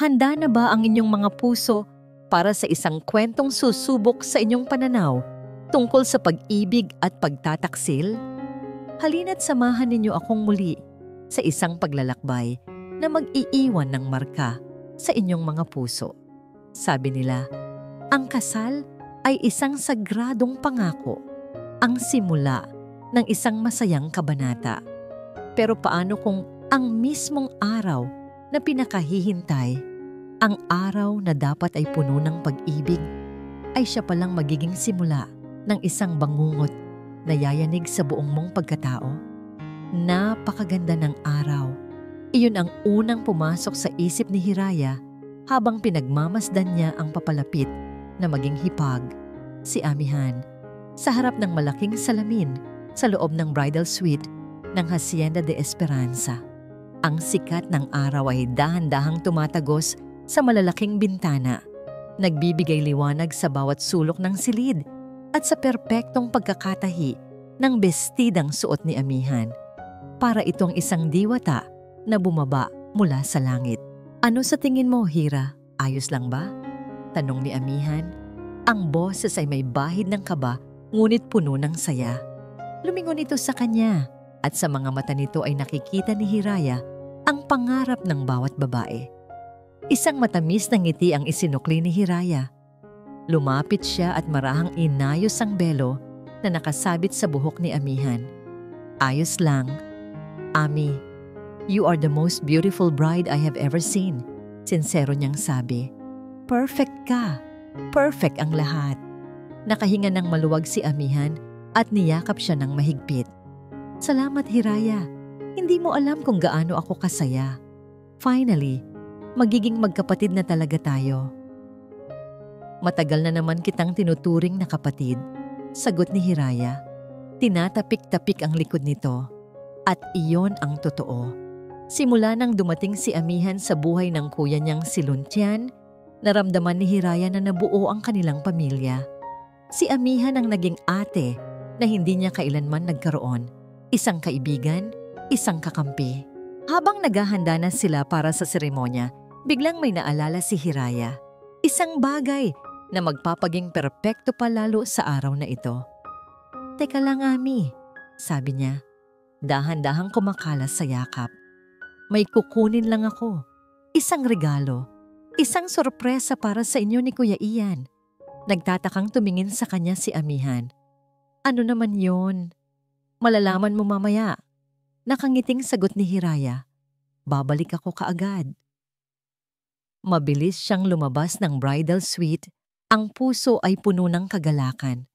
Handa na ba ang inyong mga puso para sa isang kwentong susubok sa inyong pananaw tungkol sa pag-ibig at pagtataksil? Halina't samahan ninyo akong muli sa isang paglalakbay na mag-iiwan ng marka sa inyong mga puso. Sabi nila, ang kasal ay isang sagradong pangako, ang simula ng isang masayang kabanata. Pero paano kung ang mismong araw na pinakahihintay, ang araw na dapat ay puno ng pag-ibig, ay siya palang magiging simula ng isang bangungot na yayanig sa buong mong pagkatao? Napakaganda ng araw. Iyon ang unang pumasok sa isip ni Hiraya habang pinagmamasdan niya ang papalapit na maging hipag, si Amihan, sa harap ng malaking salamin sa loob ng bridal suite ng Hacienda de Esperanza. Ang sikat ng araw ay dahan-dahang tumatagos sa malalaking bintana, nagbibigay liwanag sa bawat sulok ng silid at sa perpektong pagkakatahi ng bestidang suot ni Amihan. Para itong isang diwata na bumaba mula sa langit. Ano sa tingin mo, Hira? Ayos lang ba? Tanong ni Amihan. Ang boses ay may bahid ng kaba ngunit puno ng saya. Lumingon ito sa kanya at sa mga mata nito ay nakikita ni Hiraya ang pangarap ng bawat babae. Isang matamis na ngiti ang isinukli ni Hiraya. Lumapit siya at marahang inayos ang belo na nakasabit sa buhok ni Amihan. Ayos lang. Ami, you are the most beautiful bride I have ever seen. Sinsero niyang sabi. Perfect ka. Perfect ang lahat. Nakahinga ng maluwag si Amihan at niyakap siya ng mahigpit. Salamat, Hiraya. Hindi mo alam kung gaano ako kasaya. Finally, magiging magkapatid na talaga tayo. Matagal na naman kitang tinuturing na kapatid, sagot ni Hiraya. Tinatapik-tapik ang likod nito. At iyon ang totoo. Simula nang dumating si Amihan sa buhay ng kuya niyang si Luntian, naramdaman ni Hiraya na nabuo ang kanilang pamilya. Si Amihan ang naging ate na hindi niya kailanman nagkaroon. Isang kaibigan, isang kakampi. Habang naghahanda na sila para sa seremonya, biglang may naalala si Hiraya. Isang bagay na magpapaging perpekto pa lalo sa araw na ito. Teka lang, Ami, sabi niya. Dahan-dahang kumakalas sa yakap. May kukunin lang ako. Isang regalo. Isang sorpresa para sa inyo ni Kuya Ian. Nagtatakang tumingin sa kanya si Amihan. Ano naman yon? Malalaman mo mamaya. Nakangiting sagot ni Hiraya. Babalik ako kaagad. Mabilis siyang lumabas ng bridal suite. Ang puso ay puno ng kagalakan.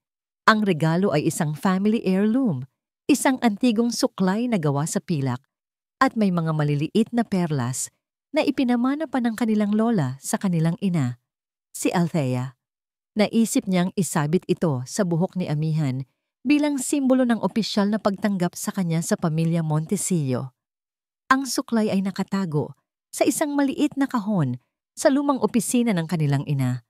Ang regalo ay isang family heirloom, isang antigong suklay na gawa sa pilak at may mga maliliit na perlas na ipinamana pa ng kanilang lola sa kanilang ina, si Althea. Naisip niyang isabit ito sa buhok ni Amihan bilang simbolo ng opisyal na pagtanggap sa kanya sa pamilya Montesillo. Ang suklay ay nakatago sa isang maliit na kahon sa lumang opisina ng kanilang ina,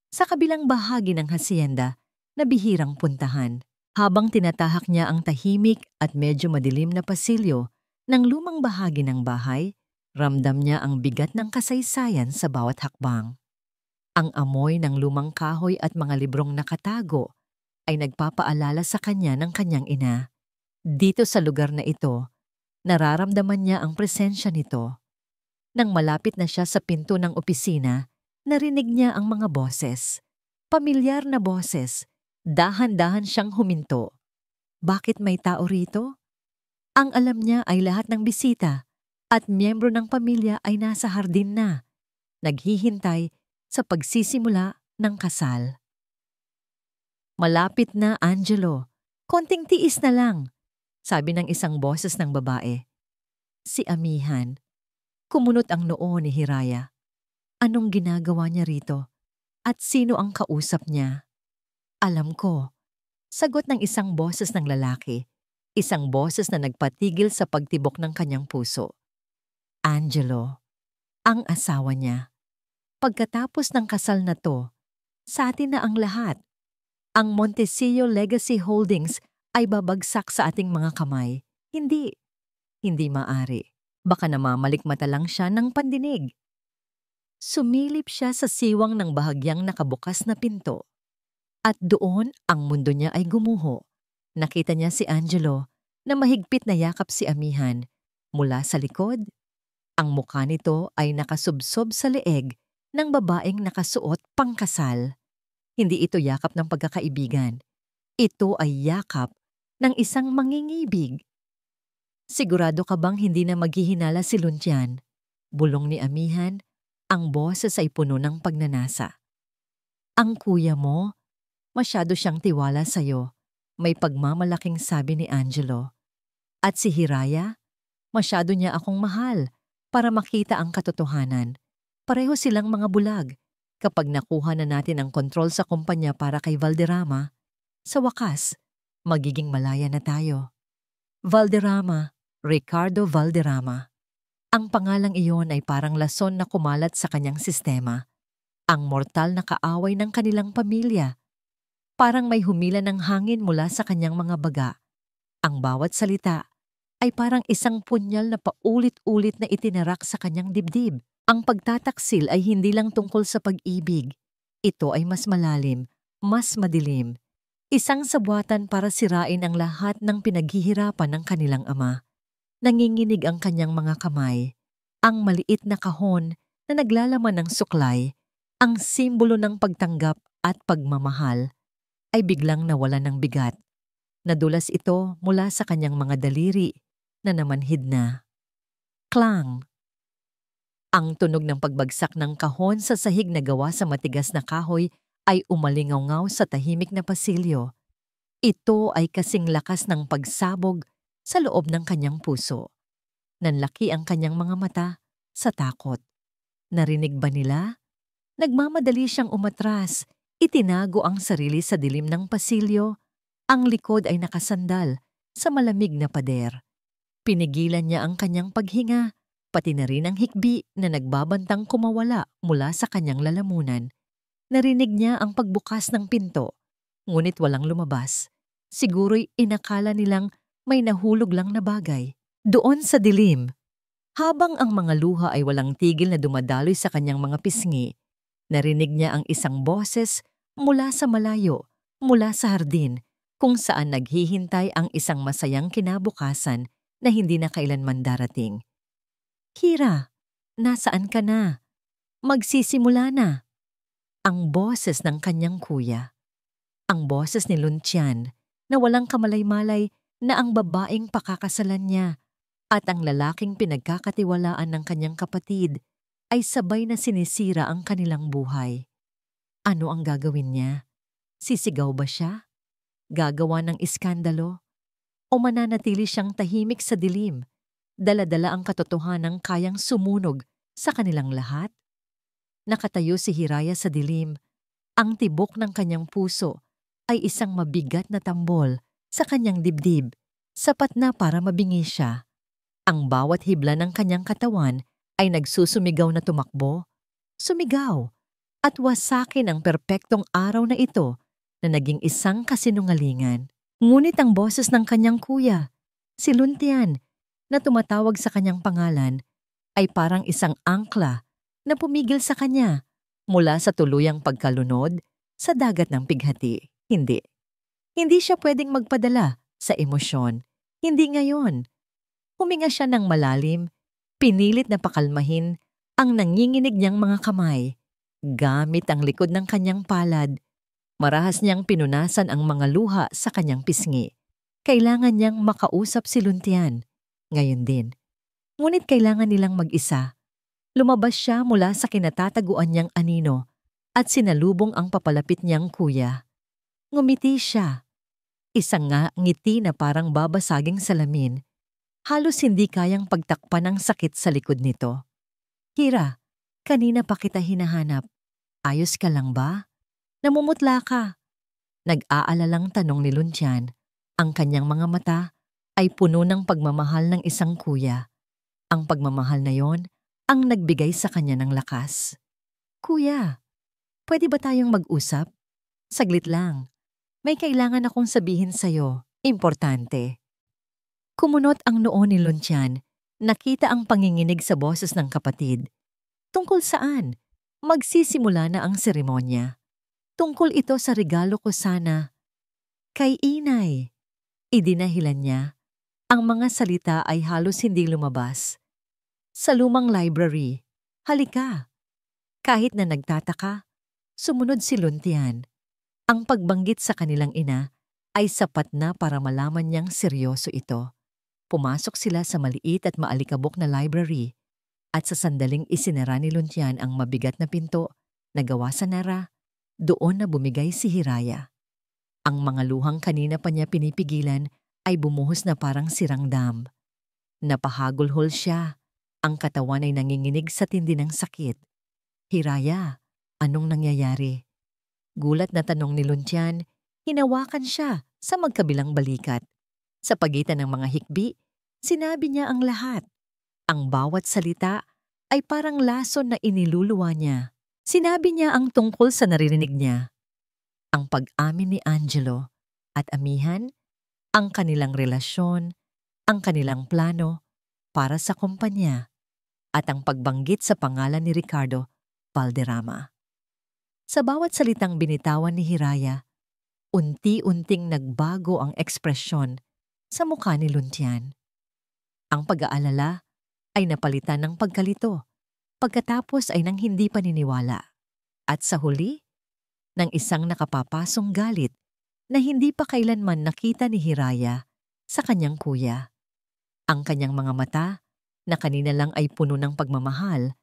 sa kabilang bahagi ng hacienda na bihirang puntahan. Habang tinatahak niya ang tahimik at medyo madilim na pasilyo ng lumang bahagi ng bahay, ramdam niya ang bigat ng kasaysayan sa bawat hakbang. Ang amoy ng lumang kahoy at mga librong nakatago ay nagpapaalala sa kanya ng kanyang ina. Dito sa lugar na ito, nararamdaman niya ang presensya nito. Nang malapit na siya sa pinto ng opisina, narinig niya ang mga boses. Pamilyar na boses. Dahan-dahan siyang huminto. Bakit may tao rito? Ang alam niya ay lahat ng bisita at miyembro ng pamilya ay nasa hardin na, naghihintay sa pagsisimula ng kasal. Malapit na, Angelo. Konting tiis na lang, sabi ng isang boses ng babae. Si Amihan. Kumunot ang noo ni Hiraya. Anong ginagawa niya rito? At sino ang kausap niya? Alam ko, sagot ng isang boses ng lalaki, isang boses na nagpatigil sa pagtibok ng kanyang puso. Angelo, ang asawa niya. Pagkatapos ng kasal na to, sa atin na ang lahat. Ang Montesillo Legacy Holdings ay babagsak sa ating mga kamay. Hindi maari. Baka namamalikmata lang siya ng pandinig. Sumilip siya sa siwang ng bahagyang nakabukas na pinto. At doon, ang mundo niya ay gumuho. Nakita niya si Angelo na mahigpit na yakap si Amihan. Mula sa likod, ang mukha nito ay nakasubsob sa leeg ng babaeng nakasuot pangkasal. Hindi ito yakap ng pagkakaibigan. Ito ay yakap ng isang mangingibig. Sigurado ka bang hindi na maghihinala si Luntyan? Bulong ni Amihan, ang boses ay puno ng pagnanasa. Ang kuya mo, masyado siyang tiwala sa'yo, may pagmamalaking sabi ni Angelo. At si Hiraya, masyado niya akong mahal para makita ang katotohanan. Pareho silang mga bulag. Kapag nakuha na natin ang kontrol sa kumpanya para kay Valderrama, sa wakas, magiging malaya na tayo. Valderrama, Ricardo Valderrama. Ang pangalang iyon ay parang lason na kumalat sa kanyang sistema. Ang mortal na kaaway ng kanilang pamilya. Parang may humila ng hangin mula sa kanyang mga baga. Ang bawat salita ay parang isang punyal na paulit-ulit na itinarak sa kanyang dibdib. Ang pagtataksil ay hindi lang tungkol sa pag-ibig. Ito ay mas malalim, mas madilim. Isang sabwatan para sirain ang lahat ng pinaghihirapan ng kanilang ama. Nanginginig ang kanyang mga kamay. Ang maliit na kahon na naglalaman ng suklay, ang simbolo ng pagtanggap at pagmamahal, ay biglang nawalan ng bigat. Nadulas ito mula sa kanyang mga daliri na namanhid na. Klang! Ang tunog ng pagbagsak ng kahon sa sahig na gawa sa matigas na kahoy ay umalingaw-ngaw sa tahimik na pasilyo. Ito ay kasing lakas ng pagsabog sa loob ng kanyang puso. Nanlaki ang kanyang mga mata sa takot. Narinig ba nila? Nagmamadali siyang umatras. Itinago ang sarili sa dilim ng pasilyo. Ang likod ay nakasandal sa malamig na pader. Pinigilan niya ang kanyang paghinga, pati na rin ang hikbi na nagbabantang kumawala mula sa kanyang lalamunan. Narinig niya ang pagbukas ng pinto, ngunit walang lumabas. Siguro'y inakala nilang may nahulog lang na bagay. Doon sa dilim, habang ang mga luha ay walang tigil na dumadaloy sa kanyang mga pisngi, narinig niya ang isang boses mula sa malayo, mula sa hardin, kung saan naghihintay ang isang masayang kinabukasan na hindi na kailanman darating. Hira, nasaan ka na? Magsisimula na. Ang boses ng kanyang kuya. Ang boses ni Luntyan na walang kamalay-malay na ang babaeng pakakasalan niya at ang lalaking pinagkakatiwalaan ng kanyang kapatid ay sabay na sinisira ang kanilang buhay. Ano ang gagawin niya? Sisigaw ba siya? Gagawa ng iskandalo? O mananatili siyang tahimik sa dilim? Dala-dala ang katotohanang kayang sumunog sa kanilang lahat? Nakatayo si Hiraya sa dilim. Ang tibok ng kanyang puso ay isang mabigat na tambol sa kanyang dibdib, sapat na para mabingi siya. Ang bawat hibla ng kanyang katawan ay nagsusumigaw na tumakbo. Sumigaw at wasakin ang perpektong araw na ito na naging isang kasinungalingan. Ngunit ang boses ng kanyang kuya, si Luntyan, na tumatawag sa kanyang pangalan, ay parang isang angkla na pumigil sa kanya mula sa tuluyang pagkalunod sa dagat ng pighati. Hindi. Hindi siya pwedeng magpadala sa emosyon. Hindi ngayon. Huminga siya ng malalim, pinilit na pakalmahin ang nanginginig niyang mga kamay. Gamit ang likod ng kanyang palad, marahas niyang pinunasan ang mga luha sa kanyang pisngi. Kailangan niyang makausap si Luntyan. Ngayon din. Ngunit kailangan nilang mag-isa. Lumabas siya mula sa kinatataguan niyang anino at sinalubong ang papalapit niyang kuya. Ngumiti siya. Isang ngiti na parang babasaging salamin. Halos hindi kayang pagtakpan ang sakit sa likod nito. Hira, kanina pa kita hinahanap. Ayos ka lang ba? Namumutla ka. Nag-aalalang tanong ni Luntyan. Ang kanyang mga mata ay puno ng pagmamahal ng isang kuya. Ang pagmamahal na yon ang nagbigay sa kanya ng lakas. Kuya, pwede ba tayong mag-usap? Saglit lang. May kailangan akong sabihin sa'yo. Importante. Kumunot ang noo ni Luntyan. Nakita ang panginginig sa boses ng kapatid. Tungkol saan? Magsisimula na ang seremonya. Tungkol ito sa regalo ko sana. Kay Inay. Idinahilan niya. Ang mga salita ay halos hindi lumabas. Sa lumang library. Halika. Kahit na nagtataka, sumunod si Luntian. Ang pagbanggit sa kanilang ina ay sapat na para malaman niyang seryoso ito. Pumasok sila sa maliit at maalikabok na library at sa sandaling isinara ni Luntian ang mabigat na pinto na gawa sa nara, doon na bumigay si Hiraya. Ang mga luhang kanina pa niya pinipigilan ay bumuhos na parang sirang dam. Napahagulhol siya. Ang katawan ay nanginginig sa tindi ng sakit. Hiraya, anong nangyayari? Gulat na tanong ni Luntian, hinawakan siya sa magkabilang balikat. Sa pagitan ng mga hikbi, sinabi niya ang lahat. Ang bawat salita ay parang lason na iniluluwa niya. Sinabi niya ang tungkol sa naririnig niya. Ang pag-amin ni Angelo at Amihan, ang kanilang relasyon, ang kanilang plano para sa kumpanya, at ang pagbanggit sa pangalan ni Ricardo Valderrama. Sa bawat salitang binitawan ni Hiraya, unti-unting nagbago ang ekspresyon sa mukha ni Luntian. Ang pag-aalala ay napalitan ng pagkalito, pagkatapos ay nang hindi paniniwala. At sa huli, ng isang nakapapasong galit na hindi pa kailanman nakita ni Hiraya sa kanyang kuya. Ang kanyang mga mata, na kanina lang ay puno ng pagmamahal,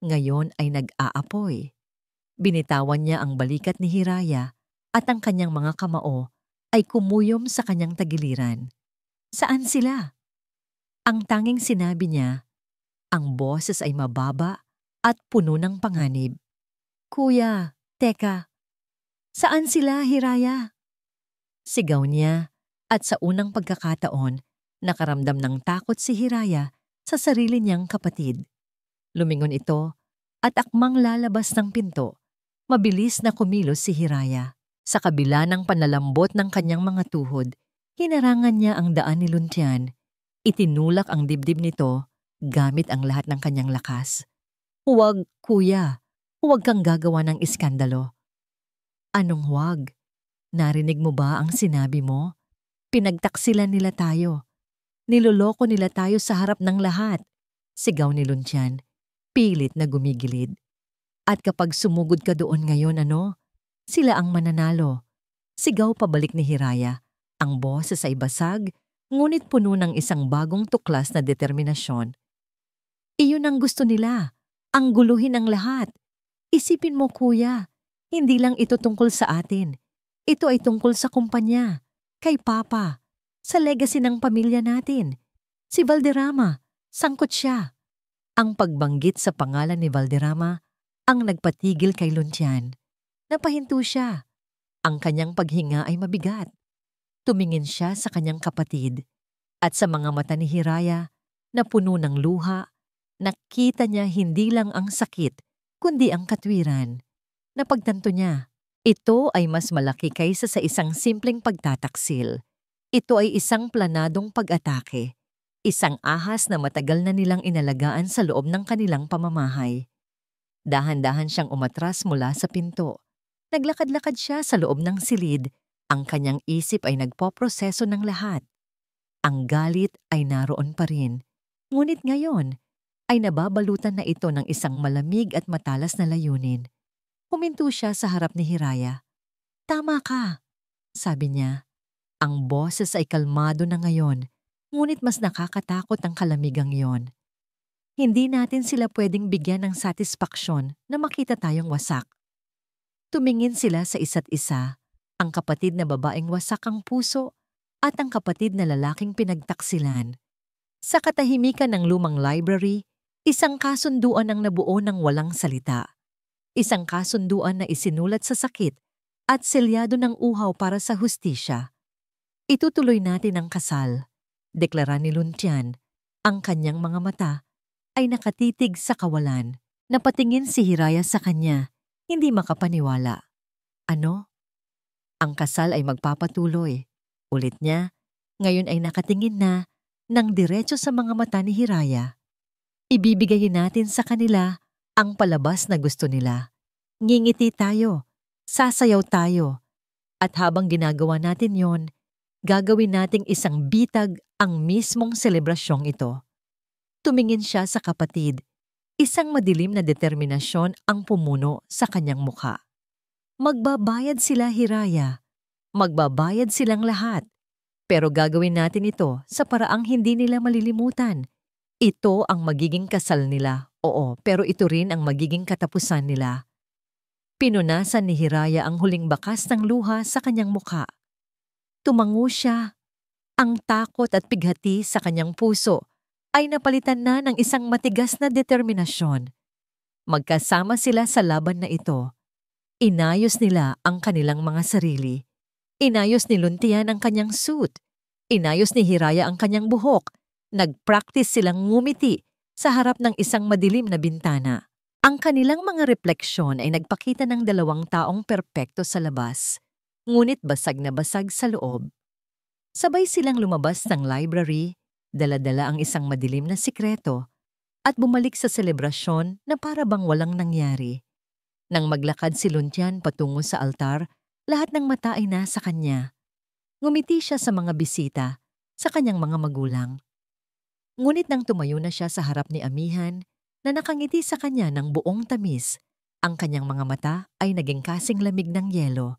ngayon ay nag-aapoy. Binitawan niya ang balikat ni Hiraya at ang kanyang mga kamao ay kumuyom sa kanyang tagiliran. Saan sila? Ang tanging sinabi niya, ang boses ay mababa at puno ng panganib. Kuya, teka, saan sila, Hiraya? Sigaw niya at sa unang pagkakataon, nakaramdam ng takot si Hiraya sa sarili niyang kapatid. Lumingon ito at akmang lalabas ng pinto. Mabilis na kumilos si Hiraya. Sa kabila ng panlalambot ng kanyang mga tuhod, hinarangan niya ang daan ni Luntian. Itinulak ang dibdib nito gamit ang lahat ng kanyang lakas. Huwag, kuya. Huwag kang gagawa ng iskandalo. Anong huwag? Narinig mo ba ang sinabi mo? Pinagtaksilan nila tayo. Niloloko nila tayo sa harap ng lahat. Sigaw ni Luntian, pilit na gumigilid. At kapag sumugod ka doon ngayon, sila ang mananalo. Sigaw pabalik ni Hiraya. Ang boses ay basag, ngunit puno ng isang bagong tuklas na determinasyon. Iyon ang gusto nila, ang guluhin ang lahat. Isipin mo, kuya, hindi lang ito tungkol sa atin. Ito ay tungkol sa kumpanya, kay Papa, sa legacy ng pamilya natin. Si Valderrama, sangkot siya. Ang pagbanggit sa pangalan ni Valderrama ang nagpatigil kay Luntian. Napahinto siya. Ang kanyang paghinga ay mabigat. Tumingin siya sa kanyang kapatid at sa mga mata ni Hiraya na puno ng luha. Nakita niya hindi lang ang sakit, kundi ang katwiran. Napagtanto niya, ito ay mas malaki kaysa sa isang simpleng pagtataksil. Ito ay isang planadong pag-atake. Isang ahas na matagal na nilang inalagaan sa loob ng kanilang pamamahay. Dahan-dahan siyang umatras mula sa pinto. Naglakad-lakad siya sa loob ng silid. Ang kanyang isip ay nagpoproseso ng lahat. Ang galit ay naroon pa rin. Ngunit ngayon ay nababalutan na ito ng isang malamig at matalas na layunin. Huminto siya sa harap ni Hiraya. Tama ka, sabi niya. Ang boses ay kalmado na ngayon, ngunit mas nakakatakot ang kalamigang yon. Hindi natin sila pwedeng bigyan ng satisfaksyon na makita tayong wasak. Tumingin sila sa isa't isa, ang kapatid na babaeng wasak ang puso at ang kapatid na lalaking pinagtaksilan. Sa katahimikan ng lumang library, isang kasunduan ang nabuo ng walang salita. Isang kasunduan na isinulat sa sakit at selyado ng uhaw para sa hustisya. Itutuloy natin ang kasal, deklara ni Luntian. Ang kanyang mga mata ay nakatitig sa kawalan. Napatingin si Hiraya sa kanya, hindi makapaniwala. Ano? Ang kasal ay magpapatuloy. Ulit niya, ngayon ay nakatingin na ng diretso sa mga mata ni Hiraya. Ibibigay natin sa kanila ang palabas na gusto nila. Ngingiti tayo, sasayaw tayo, at habang ginagawa natin yon, gagawin nating isang bitag ang mismong selebrasyong ito. Tumingin siya sa kapatid. Isang madilim na determinasyon ang pumuno sa kanyang mukha. Magbabayad sila, Hiraya. Magbabayad silang lahat. Pero gagawin natin ito sa paraang hindi nila malilimutan. Ito ang magiging kasal nila, oo, pero ito rin ang magiging katapusan nila. Pinunasan ni Hiraya ang huling bakas ng luha sa kanyang mukha. Tumango siya. Ang takot at pighati sa kanyang puso ay napalitan na ng isang matigas na determinasyon. Magkasama sila sa laban na ito. Inayos nila ang kanilang mga sarili. Inayos ni Luntian ang kanyang suit. Inayos ni Hiraya ang kanyang buhok. Nag-practice silang ngumiti sa harap ng isang madilim na bintana. Ang kanilang mga refleksyon ay nagpakita ng dalawang taong perpekto sa labas, ngunit basag na basag sa loob. Sabay silang lumabas ng library, dala-dala ang isang madilim na sikreto, at bumalik sa selebrasyon na para bang walang nangyari. Nang maglakad si Luntian patungo sa altar, lahat ng mata ay nasa kanya. Ngumiti siya sa mga bisita, sa kanyang mga magulang. Ngunit nang tumayo na siya sa harap ni Amihan, na nakangiti sa kanya ng buong tamis, ang kanyang mga mata ay naging kasing lamig ng yelo.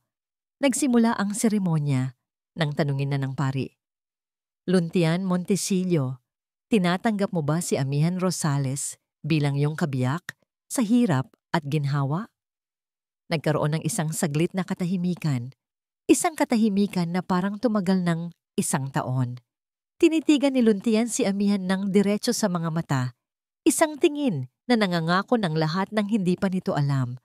Nagsimula ang seremonya nang tanungin na ng pari. Luntian Montesillo, tinatanggap mo ba si Amihan Rosales bilang iyong kabiyak sa hirap at ginhawa? Nagkaroon ng isang saglit na katahimikan. Isang katahimikan na parang tumagal ng 1 taon. Tinitigan ni Luntian si Amihan ng diretso sa mga mata. Isang tingin na nangangako ng lahat ng hindi pa nito alam.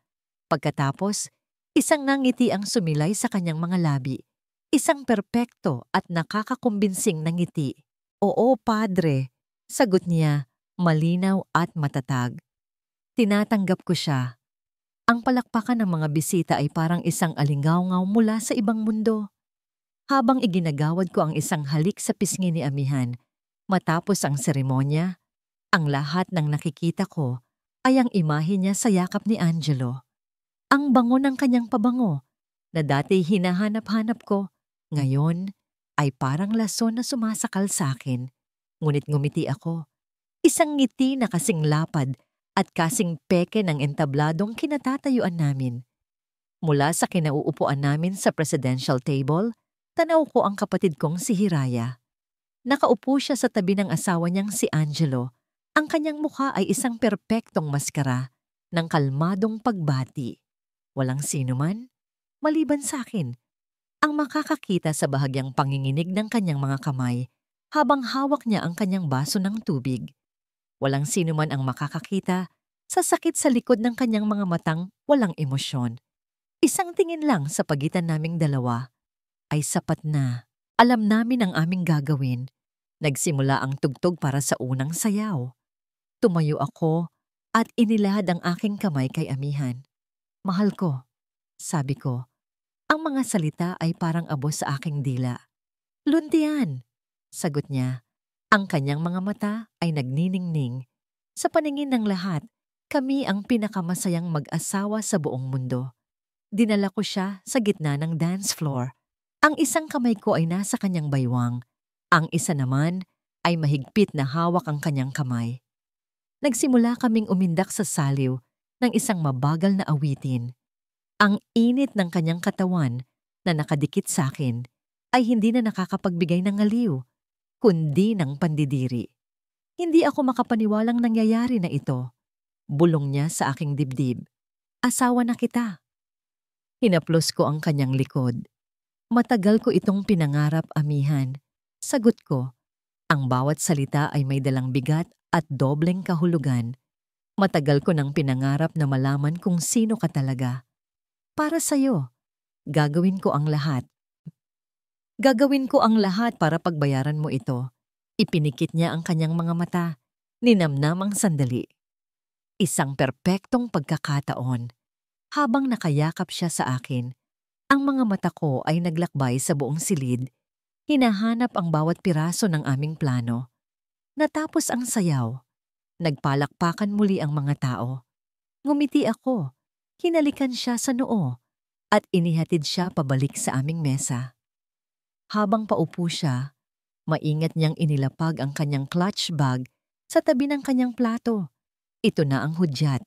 Pagkatapos, isang ngiti ang sumilay sa kanyang mga labi. Isang perpekto at nakakakumbinsing na ngiti. Oo, padre, sagot niya, malinaw at matatag. Tinatanggap ko siya. Ang palakpakan ng mga bisita ay parang isang alingaw-ngaw mula sa ibang mundo. Habang iginagawad ko ang isang halik sa pisngi ni Amihan, matapos ang seremonya, ang lahat ng nakikita ko ay ang imahe niya sa yakap ni Angelo. Ang bango ng kanyang pabango na dati hinahanap-hanap ko, ngayon ay parang lason na sumasakal sa akin. Ngunit ngumiti ako. Isang ngiti na kasing lapad at kasing peke ng entabladong kinatatayuan namin. Mula sa kinauupuan namin sa presidential table, tanaw ko ang kapatid kong si Hiraya. Nakaupo siya sa tabi ng asawa niyang si Angelo. Ang kanyang mukha ay isang perpektong maskara ng kalmadong pagbati. Walang sino man, maliban sa akin, ang makakakita sa bahagyang panginginig ng kanyang mga kamay habang hawak niya ang kanyang baso ng tubig. Walang sino man ang makakakita sa sakit sa likod ng kanyang mga matang walang emosyon. Isang tingin lang sa pagitan naming dalawa ay sapat na. Alam namin ang aming gagawin. Nagsimula ang tugtog para sa unang sayaw. Tumayo ako at inilahad ang aking kamay kay Amihan. Mahal ko, sabi ko. Ang mga salita ay parang abo sa aking dila. Luntian, sagot niya. Ang kanyang mga mata ay nagniningning. Sa paningin ng lahat, kami ang pinakamasayang mag-asawa sa buong mundo. Dinala ko siya sa gitna ng dance floor. Ang isang kamay ko ay nasa kanyang baywang. Ang isa naman ay mahigpit na hawak ang kanyang kamay. Nagsimula kaming umindak sa saliw ng isang mabagal na awitin. Ang init ng kanyang katawan na nakadikit sa akin ay hindi na nakakapagbigay ng aliw, kundi ng pandidiri. Hindi ako makapaniwalang nangyayari na ito. Bulong niya sa aking dibdib. Asawa na kita. Hinaplos ko ang kanyang likod. Matagal ko itong pinangarap, Amihan. Sagot ko, ang bawat salita ay may dalang bigat at dobleng kahulugan. Matagal ko nang pinangarap na malaman kung sino ka talaga. Para sa'yo, gagawin ko ang lahat. Gagawin ko ang lahat para pagbayaran mo ito. Ipinikit niya ang kanyang mga mata. Ninamnam ang sandali. Isang perpektong pagkakataon. Habang nakayakap siya sa akin, ang mga mata ko ay naglakbay sa buong silid. Hinahanap ang bawat piraso ng aming plano. Natapos ang sayaw. Nagpalakpakan muli ang mga tao. Ngumiti ako, hinalikan siya sa noo, at inihatid siya pabalik sa aming mesa. Habang paupo siya, maingat niyang inilapag ang kanyang clutch bag sa tabi ng kanyang plato. Ito na ang hudyat.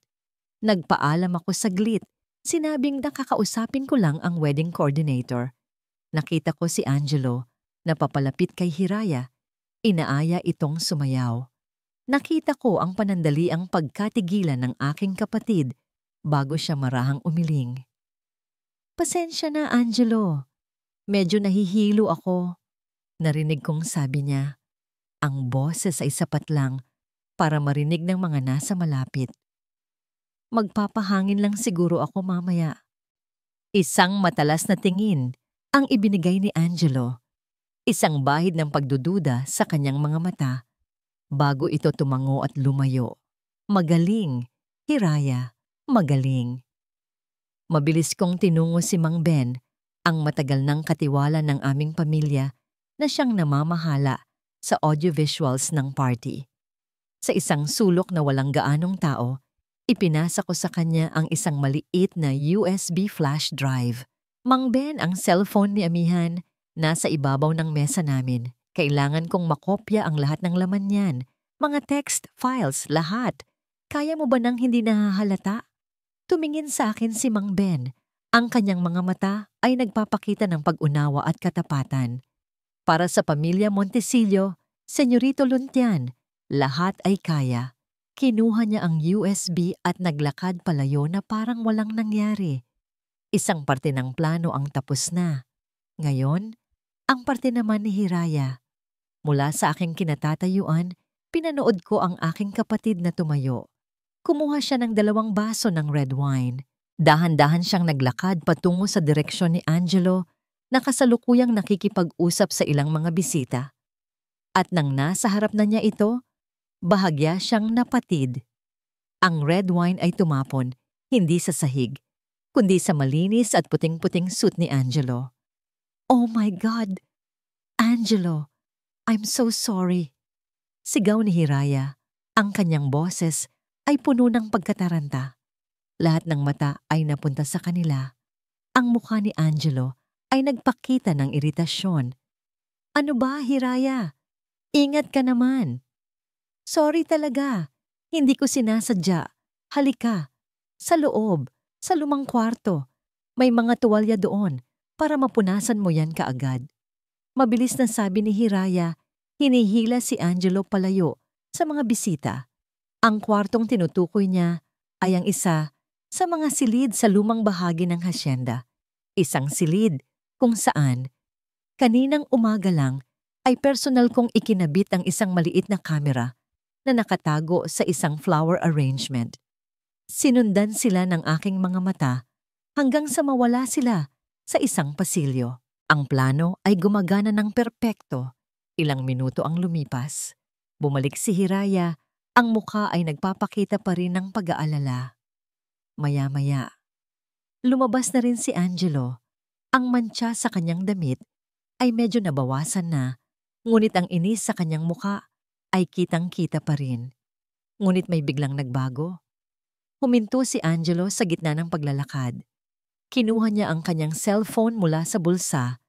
Nagpaalam ako saglit. Sinabing nakakausapin ko lang ang wedding coordinator. Nakita ko si Angelo na papalapit kay Hiraya. Inaaya itong sumayaw. Nakita ko ang panandaliang pagkatigilan ng aking kapatid bago siya marahang umiling. Pasensya na, Angelo. Medyo nahihilo ako. Narinig kong sabi niya. Ang boses ay sapat lang para marinig ng mga nasa malapit. Magpapahangin lang siguro ako mamaya. Isang matalas na tingin ang ibinigay ni Angelo. Isang bahid ng pagdududa sa kanyang mga mata bago ito tumango at lumayo. Magaling, Hiraya, magaling. Mabilis kong tinungo si Mang Ben, ang matagal ng katiwala ng aming pamilya na siyang namamahala sa audiovisuals ng party. Sa isang sulok na walang gaanong tao, ipinasa ko sa kanya ang isang maliit na USB flash drive. Mang Ben, ang cellphone ni Amihan, nasa ibabaw ng mesa namin. Kailangan kong makopya ang lahat ng laman niyan. Mga text, files, lahat. Kaya mo ba nang hindi nahahalata? Tumingin sa akin si Mang Ben. Ang kanyang mga mata ay nagpapakita ng pag-unawa at katapatan. Para sa pamilya Montesillo, Senyorito Luntian, lahat ay kaya. Kinuha niya ang USB at naglakad palayo na parang walang nangyari. Isang parte ng plano ang tapos na. Ngayon, ang parte naman ni Hiraya. Mula sa aking kinatatayuan, pinanood ko ang aking kapatid na tumayo. Kumuha siya ng 2 baso ng red wine. Dahan-dahan siyang naglakad patungo sa direksyon ni Angelo na kasalukuyang nakikipag-usap sa ilang mga bisita. At nang nasa harap na niya ito, bahagya siyang napatid. Ang red wine ay tumapon, hindi sa sahig, kundi sa malinis at puting-puting suit ni Angelo. Oh my God! Angelo, I'm so sorry. Sigaw ni Hiraya. Ang kanyang boses ay puno ng pagkataranta. Lahat ng mata ay napunta sa kanila. Ang mukha ni Angelo ay nagpakita ng iritasyon. Ano ba, Hiraya? Ingat ka naman. Sorry talaga. Hindi ko sinasadya. Halika. Sa loob. Sa lumang kwarto. May mga tuwalya doon para mapunasan mo yan kaagad. Mabilis na sabi ni Hiraya, hinihila si Angelo palayo sa mga bisita. Ang kwartong tinutukoy niya ay ang isa sa mga silid sa lumang bahagi ng hasyenda. Isang silid kung saan, kaninang umaga lang, ay personal kong ikinabit ang isang maliit na kamera na nakatago sa isang flower arrangement. Sinundan sila ng aking mga mata hanggang sa mawala sila sa isang pasilyo. Ang plano ay gumagana ng perpekto. Ilang minuto ang lumipas. Bumalik si Hiraya, ang mukha ay nagpapakita pa rin ng pag-aalala. Maya-maya, lumabas na rin si Angelo. Ang mantsa sa kanyang damit ay medyo nabawasan na, ngunit ang inis sa kanyang mukha ay kitang-kita pa rin. Ngunit may biglang nagbago. Huminto si Angelo sa gitna ng paglalakad. Kinuha niya ang kanyang cellphone mula sa bulsa.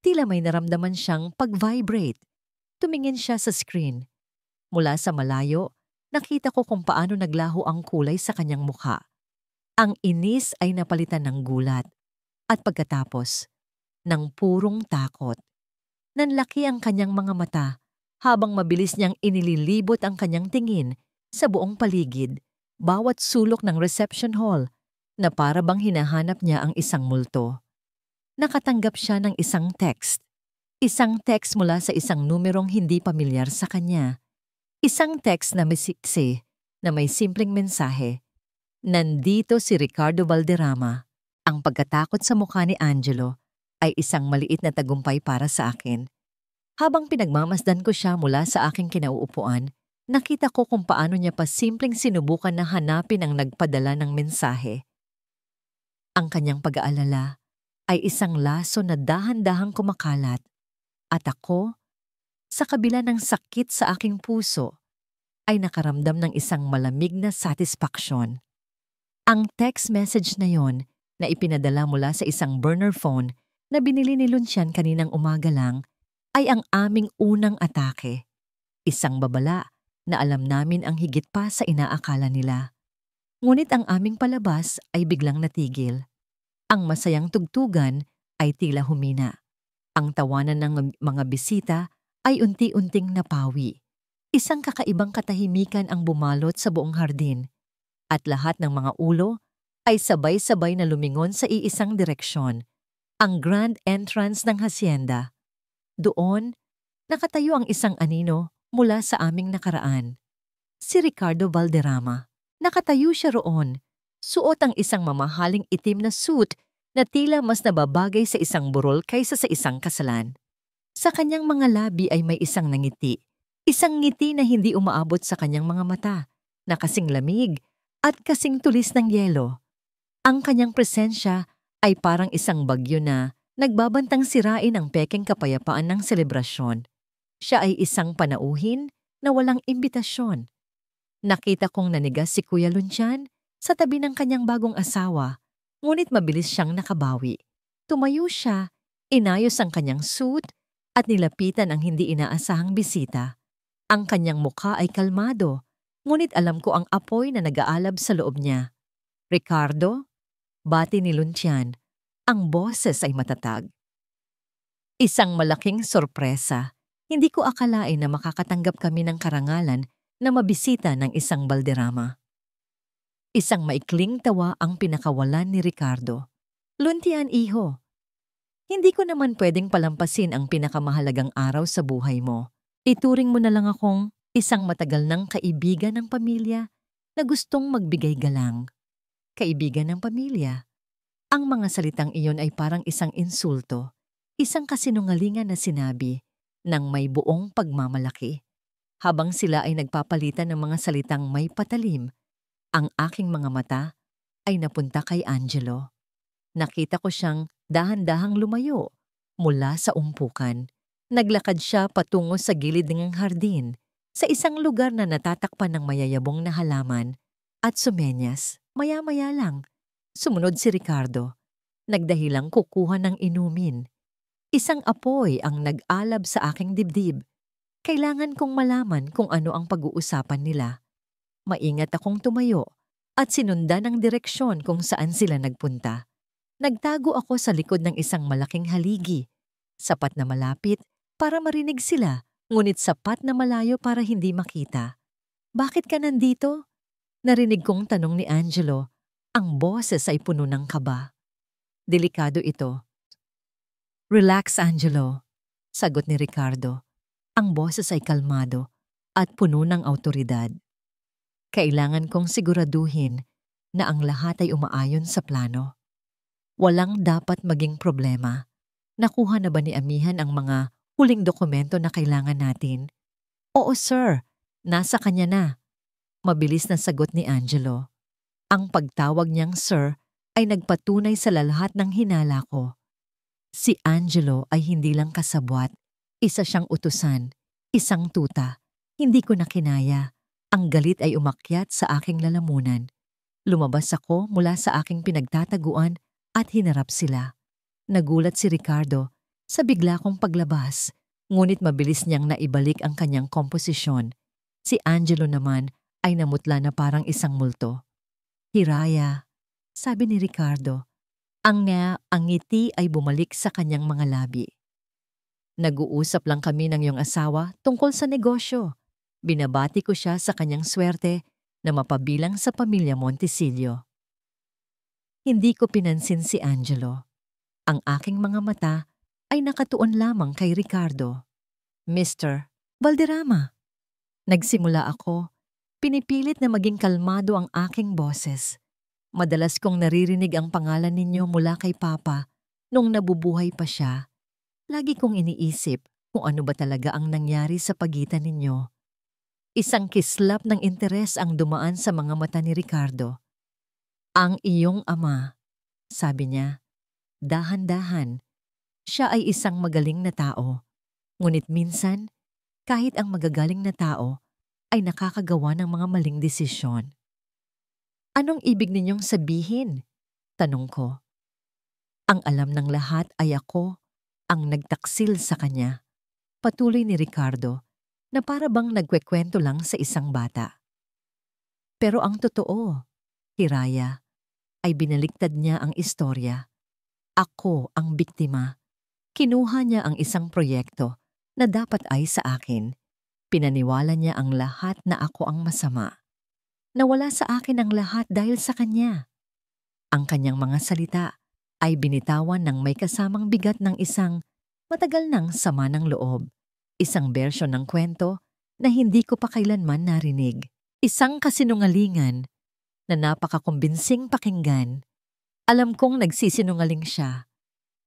Tila may naramdaman siyang pag-vibrate. Tumingin siya sa screen. Mula sa malayo, nakita ko kung paano naglaho ang kulay sa kanyang mukha. Ang inis ay napalitan ng gulat. At pagkatapos, ng purong takot. Nanlaki ang kanyang mga mata habang mabilis niyang inililibot ang kanyang tingin sa buong paligid, bawat sulok ng reception hall, na para bang hinahanap niya ang isang multo. Nakatanggap siya ng isang text. Isang text mula sa isang numerong hindi pamilyar sa kanya. Isang text na misiksi na may simpleng mensahe. Nandito si Ricardo Valderrama. Ang pagkatakot sa mukha ni Angelo ay isang maliit na tagumpay para sa akin. Habang pinagmamasdan ko siya mula sa aking kinauupuan, nakita ko kung paano niya pa simpleng sinubukan na hanapin ang nagpadala ng mensahe. Ang kanyang pag-aalala ay isang laso na dahan-dahang kumakalat. At ako, sa kabila ng sakit sa aking puso, ay nakaramdam ng isang malamig na satisfaksyon. Ang text message na yon na ipinadala mula sa isang burner phone na binili ni Lucian kaninang umaga lang ay ang aming unang atake. Isang babala na alam namin ang higit pa sa inaakala nila. Ngunit ang aming palabas ay biglang natigil. Ang masayang tugtugan ay tila humina. Ang tawanan ng mga bisita ay unti-unting napawi. Isang kakaibang katahimikan ang bumalot sa buong hardin. At lahat ng mga ulo ay sabay-sabay na lumingon sa iisang direksyon, ang grand entrance ng hacienda. Doon, nakatayo ang isang anino mula sa aming nakaraan. Si Ricardo Valderrama. Nakatayo siya roon, suot ang isang mamahaling itim na suit na tila mas nababagay sa isang burol kaysa sa isang kasalan. Sa kanyang mga labi ay may isang nangiti. Isang ngiti na hindi umaabot sa kanyang mga mata, na kasing lamig at kasing tulis ng yelo. Ang kanyang presensya ay parang isang bagyo na nagbabantang sirain ang pekeng kapayapaan ng selebrasyon. Siya ay isang panauhin na walang imbitasyon. Nakita kong nanigas si Kuya Lucian sa tabi ng kanyang bagong asawa, ngunit mabilis siyang nakabawi. Tumayo siya, inayos ang kanyang suit at nilapitan ang hindi inaasahang bisita. Ang kanyang mukha ay kalmado, ngunit alam ko ang apoy na nag-aalab sa loob niya. Ricardo, bati ni Lucian, ang boses ay matatag. Isang malaking sorpresa. Hindi ko akalain na makakatanggap kami ng karangalan na mabisita ng isang Valderrama. Isang maikling tawa ang pinakawalan ni Ricardo. Luntian, iho. Hindi ko naman pwedeng palampasin ang pinakamahalagang araw sa buhay mo. Ituring mo na lang akong isang matagal ng kaibigan ng pamilya na gustong magbigay galang. Kaibigan ng pamilya. Ang mga salitang iyon ay parang isang insulto, isang kasinungalingan na sinabi ng may buong pagmamalaki. Habang sila ay nagpapalitan ng mga salitang may patalim, ang aking mga mata ay napunta kay Angelo. Nakita ko siyang dahan-dahang lumayo mula sa umpukan. Naglakad siya patungo sa gilid ng hardin, sa isang lugar na natatakpan ng mayayabong na halaman at sumenyas. Maya-maya lang, sumunod si Ricardo. Nagdahilang kukuha ng inumin. Isang apoy ang nag-alab sa aking dibdib. Kailangan kong malaman kung ano ang pag-uusapan nila. Maingat akong tumayo at sinundan ang direksyon kung saan sila nagpunta. Nagtago ako sa likod ng isang malaking haligi. Sapat na malapit para marinig sila, ngunit sapat na malayo para hindi makita. Bakit ka nandito? Narinig kong tanong ni Angelo. Ang boses ay puno ng kaba. Delikado ito. Relax, Angelo, sagot ni Ricardo. Ang boses ay kalmado at puno ng awtoridad. Kailangan kong siguraduhin na ang lahat ay umaayon sa plano. Walang dapat maging problema. Nakuha na ba ni Amihan ang mga huling dokumento na kailangan natin? Oo, sir. Nasa kanya na. Mabilis na sagot ni Angelo. Ang pagtawag niyang sir ay nagpatunay sa lahat ng hinala ko. Si Angelo ay hindi lang kasabwat. Isa siyang utusan. Isang tuta. Hindi ko na kinaya. Ang galit ay umakyat sa aking lalamunan. Lumabas ako mula sa aking pinagtataguan at hinarap sila. Nagulat si Ricardo sa bigla kong paglabas, ngunit mabilis niyang naibalik ang kanyang komposisyon. Si Angelo naman ay namutla na parang isang multo. Hiraya, sabi ni Ricardo. Ang ngiti ay bumalik sa kanyang mga labi. Nag-uusap lang kami ng iyong asawa tungkol sa negosyo. Binabati ko siya sa kanyang swerte na mapabilang sa pamilya Montesillo. Hindi ko pinansin si Angelo. Ang aking mga mata ay nakatuon lamang kay Ricardo. Mr. Valderrama. Nagsimula ako. Pinipilit na maging kalmado ang aking boses. Madalas kong naririnig ang pangalan ninyo mula kay Papa nung nabubuhay pa siya. Lagi kong iniisip kung ano ba talaga ang nangyari sa pagitan ninyo. Isang kislap ng interes ang dumaan sa mga mata ni Ricardo. Ang iyong ama, sabi niya. Dahan-dahan, siya ay isang magaling na tao. Ngunit minsan, kahit ang magagaling na tao ay nakakagawa ng mga maling desisyon. Anong ibig ninyong sabihin? Tanong ko. Ang alam ng lahat ay ako ang nagtaksil sa kanya. Patuloy ni Ricardo na para bang nagkwekwento lang sa isang bata. Pero ang totoo, Hiraya, ay binaliktad niya ang istorya. Ako ang biktima. Kinuha niya ang isang proyekto na dapat ay sa akin. Pinaniwala niya ang lahat na ako ang masama. Nawala sa akin ang lahat dahil sa kanya. Ang kanyang mga salita ay binitawan ng may kasamang bigat ng isang matagal nang sama ng loob. Isang bersyon ng kwento na hindi ko pa kailanman narinig. Isang kasinungalingan na napakakumbinsing pakinggan. Alam kong nagsisinungaling siya.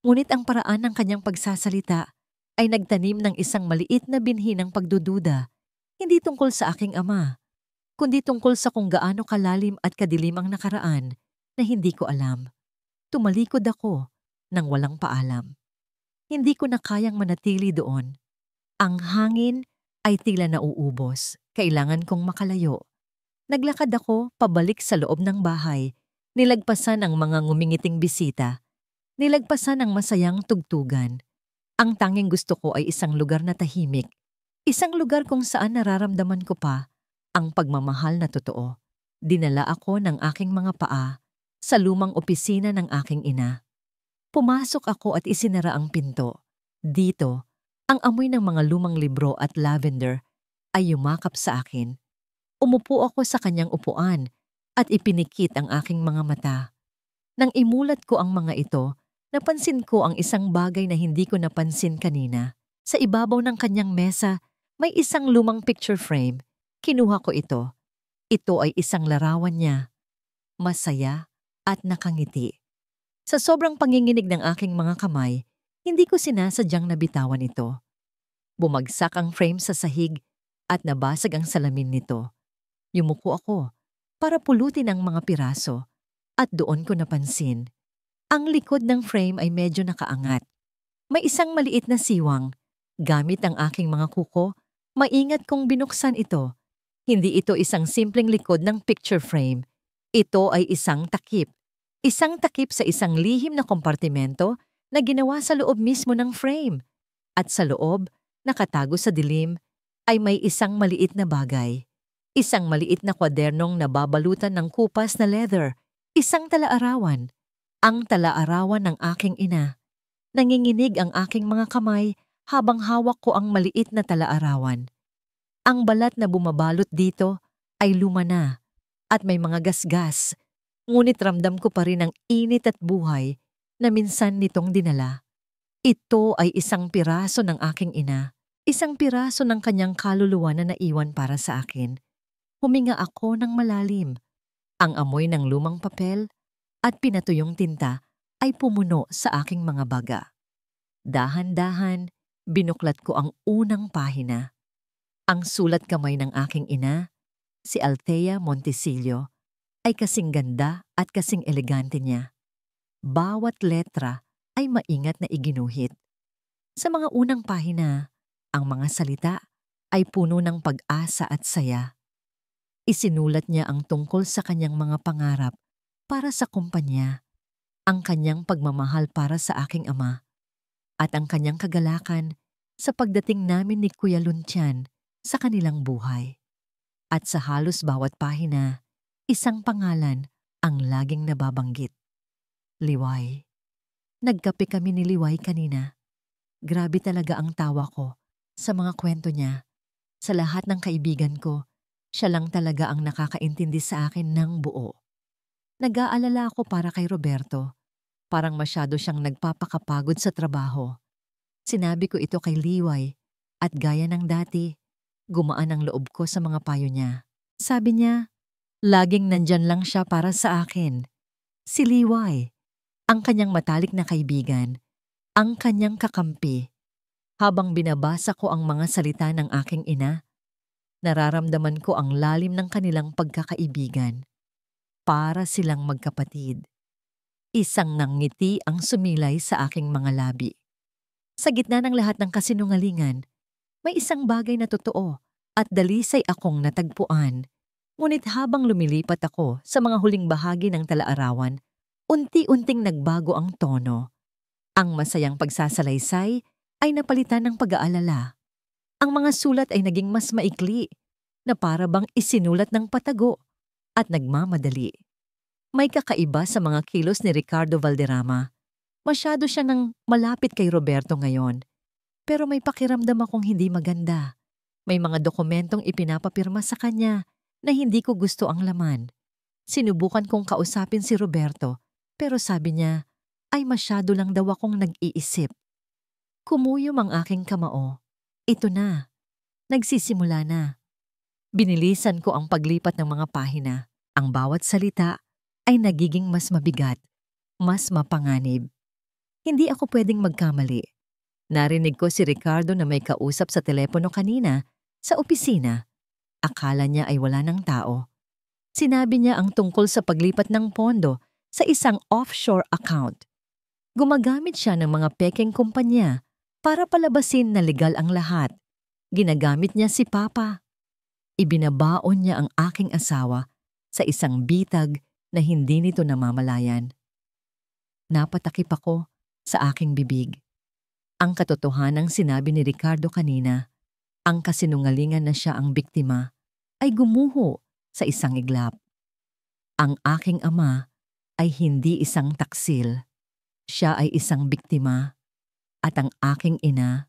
Ngunit ang paraan ng kanyang pagsasalita ay nagtanim ng isang maliit na binhi ng pagdududa, hindi tungkol sa aking ama, kundi tungkol sa kung gaano kalalim at kadilim ang nakaraan na hindi ko alam. Tumalikod ako nang walang paalam. Hindi ko na kayang manatili doon. Ang hangin ay tila nauubos. Kailangan kong makalayo. Naglakad ako pabalik sa loob ng bahay. Nilagpasan ang mga ngumingiting bisita. Nilagpasan ang masayang tugtugan. Ang tanging gusto ko ay isang lugar na tahimik. Isang lugar kung saan nararamdaman ko pa ang pagmamahal na totoo. Dinala ako ng aking mga paa sa lumang opisina ng aking ina. Pumasok ako at isinara ang pinto. Dito, ang amoy ng mga lumang libro at lavender ay yumakap sa akin. Umupo ako sa kanyang upuan at ipinikit ang aking mga mata. Nang imulat ko ang mga ito, napansin ko ang isang bagay na hindi ko napansin kanina. Sa ibabaw ng kanyang mesa, may isang lumang picture frame. Kinuha ko ito. Ito ay isang larawan niya. Masaya at nakangiti. Sa sobrang panginginig ng aking mga kamay, hindi ko sinasadyang nabitawan ito. Bumagsak ang frame sa sahig at nabasag ang salamin nito. Yumuko ako para pulutin ang mga piraso at doon ko napansin. Ang likod ng frame ay medyo nakaangat. May isang maliit na siwang. Gamit ang aking mga kuko, maingat kong binuksan ito. Hindi ito isang simpleng likod ng picture frame. Ito ay isang takip. Isang takip sa isang lihim na kompartimento na ginawa sa loob mismo ng frame. At sa loob, nakatago sa dilim, ay may isang maliit na bagay. Isang maliit na kwadernong nababalutan ng kupas na leather. Isang talaarawan. Ang talaarawan ng aking ina. Nanginginig ang aking mga kamay habang hawak ko ang maliit na talaarawan. Ang balat na bumabalot dito ay luma na at may mga gasgas. Ngunit ramdam ko pa rin ang init at buhay na minsan nitong dinala. Ito ay isang piraso ng aking ina. Isang piraso ng kanyang kaluluwa na naiwan para sa akin. Huminga ako ng malalim. Ang amoy ng lumang papel at pinatuyong tinta ay pumuno sa aking mga baga. Dahan-dahan, binuklat ko ang unang pahina. Ang sulat kamay ng aking ina, si Althea Montesillo, ay kasing ganda at kasing elegante niya. Bawat letra ay maingat na iginuhit. Sa mga unang pahina, ang mga salita ay puno ng pag-asa at saya. Isinulat niya ang tungkol sa kanyang mga pangarap para sa kumpanya, ang kanyang pagmamahal para sa aking ama, at ang kanyang kagalakan sa pagdating namin ni Kuya Luntian sa kanilang buhay. At sa halos bawat pahina, isang pangalan ang laging nababanggit. Liway. Nagkape kami ni Liway kanina. Grabe talaga ang tawa ko sa mga kwento niya. Sa lahat ng kaibigan ko, siya lang talaga ang nakakaintindi sa akin ng buo. Nag-aalala ako para kay Roberto. Parang masyado siyang nagpapakapagod sa trabaho. Sinabi ko ito kay Liway at gaya ng dati, gumaan ang loob ko sa mga payo niya. Sabi niya, laging nandyan lang siya para sa akin. Si Liway, ang kanyang matalik na kaibigan, ang kanyang kakampi. Habang binabasa ko ang mga salita ng aking ina, nararamdaman ko ang lalim ng kanilang pagkakaibigan. Para silang magkapatid. Isang nangiti ang sumilay sa aking mga labi. Sa gitna ng lahat ng kasinungalingan, may isang bagay na totoo at dalisay akong natagpuan. Ngunit habang lumilipat ako sa mga huling bahagi ng talaarawan, unti-unting nagbago ang tono. Ang masayang pagsasalaysay ay napalitan ng pag-aalala. Ang mga sulat ay naging mas maikli, na para bang isinulat ng patago at nagmamadali. May kakaiba sa mga kilos ni Ricardo Valderrama. Masyado siya nang malapit kay Roberto ngayon. Pero may pakiramdam akong hindi maganda. May mga dokumentong ipinapapirma sa kanya na hindi ko gusto ang laman. Sinubukan kong kausapin si Roberto, pero sabi niya ay masyado lang daw akong nag-iisip. Kumuyom ang aking kamao. Ito na. Nagsisimula na. Binilisan ko ang paglipat ng mga pahina. Ang bawat salita ay nagiging mas mabigat, mas mapanganib. Hindi ako pwedeng magkamali. Narinig ko si Ricardo na may kausap sa telepono kanina sa opisina. Akala niya ay wala ng tao. Sinabi niya ang tungkol sa paglipat ng pondo sa isang offshore account. Gumagamit siya ng mga pekeng kumpanya para palabasin na legal ang lahat. Ginagamit niya si Papa. Ibinabaon niya ang aking asawa sa isang bitag na hindi nito namamalayan. Napatakip ako sa aking bibig. Ang katotohanang sinabi ni Ricardo kanina, ang kasinungalingan na siya ang biktima, ay gumuho sa isang iglap. Ang aking ama ay hindi isang taksil. Siya ay isang biktima. At ang aking ina,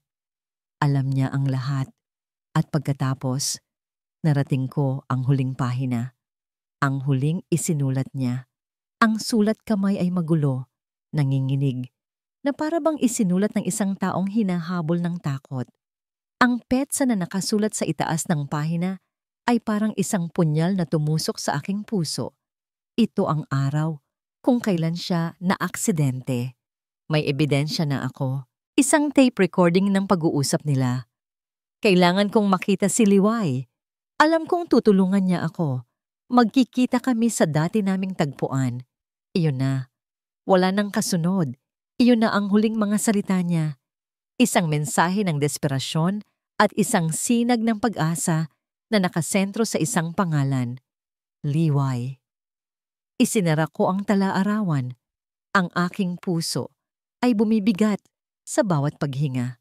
alam niya ang lahat. At pagkatapos, narating ko ang huling pahina. Ang huling isinulat niya. Ang sulat kamay ay magulo, nanginginig, na para bang isinulat ng isang taong hinahabol ng takot. Ang petsa na nakasulat sa itaas ng pahina ay parang isang punyal na tumusok sa aking puso. Ito ang araw kung kailan siya naaksidente. May ebidensya na ako. Isang tape recording ng pag-uusap nila. Kailangan kong makita si Liway. Alam kong tutulungan niya ako. Magkikita kami sa dati naming tagpuan. Iyon na. Wala nang kasunod. Iyon na ang huling mga salita niya. Isang mensahe ng desperasyon at isang sinag ng pag-asa na nakasentro sa isang pangalan. Liway. Isinara ko ang talaarawan. Ang aking puso ay bumibigat sa bawat paghinga.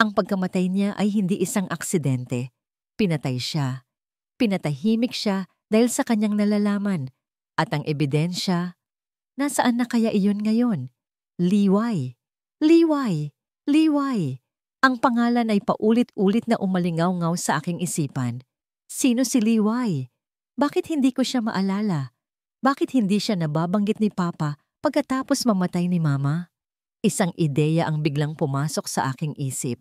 Ang pagkamatay niya ay hindi isang aksidente. Pinatay siya. Pinatahimik siya dahil sa kanyang nalalaman. At ang ebidensya, nasaan na kaya iyon ngayon? Liway. Liway. Liway. Ang pangalan ay paulit-ulit na umalingaw-ngaw sa aking isipan. Sino si Liway? Bakit hindi ko siya maalala? Bakit hindi siya nababanggit ni Papa pagkatapos mamatay ni Mama? Isang ideya ang biglang pumasok sa aking isip.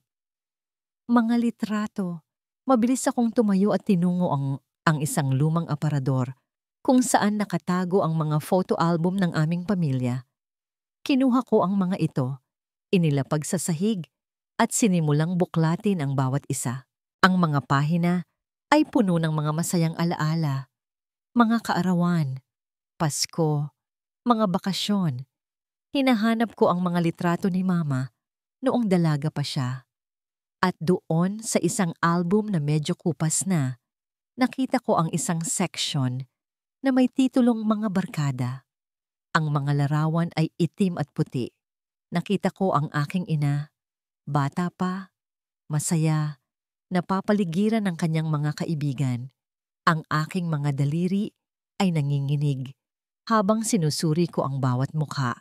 Mga litrato. Mabilis akong tumayo at tinungo ang isang lumang aparador kung saan nakatago ang mga photo album ng aming pamilya. Kinuha ko ang mga ito, inilapag sa sahig, at sinimulang buklatin ang bawat isa. Ang mga pahina ay puno ng mga masayang alaala, mga kaarawan, Pasko, mga bakasyon. Hinahanap ko ang mga litrato ni Mama noong dalaga pa siya. At doon sa isang album na medyo kupas na, nakita ko ang isang section na may titulong Mga Barkada. Ang mga larawan ay itim at puti. Nakita ko ang aking ina, bata pa, masaya, napapaligiran ng kanyang mga kaibigan. Ang aking mga daliri ay nanginginig habang sinusuri ko ang bawat mukha.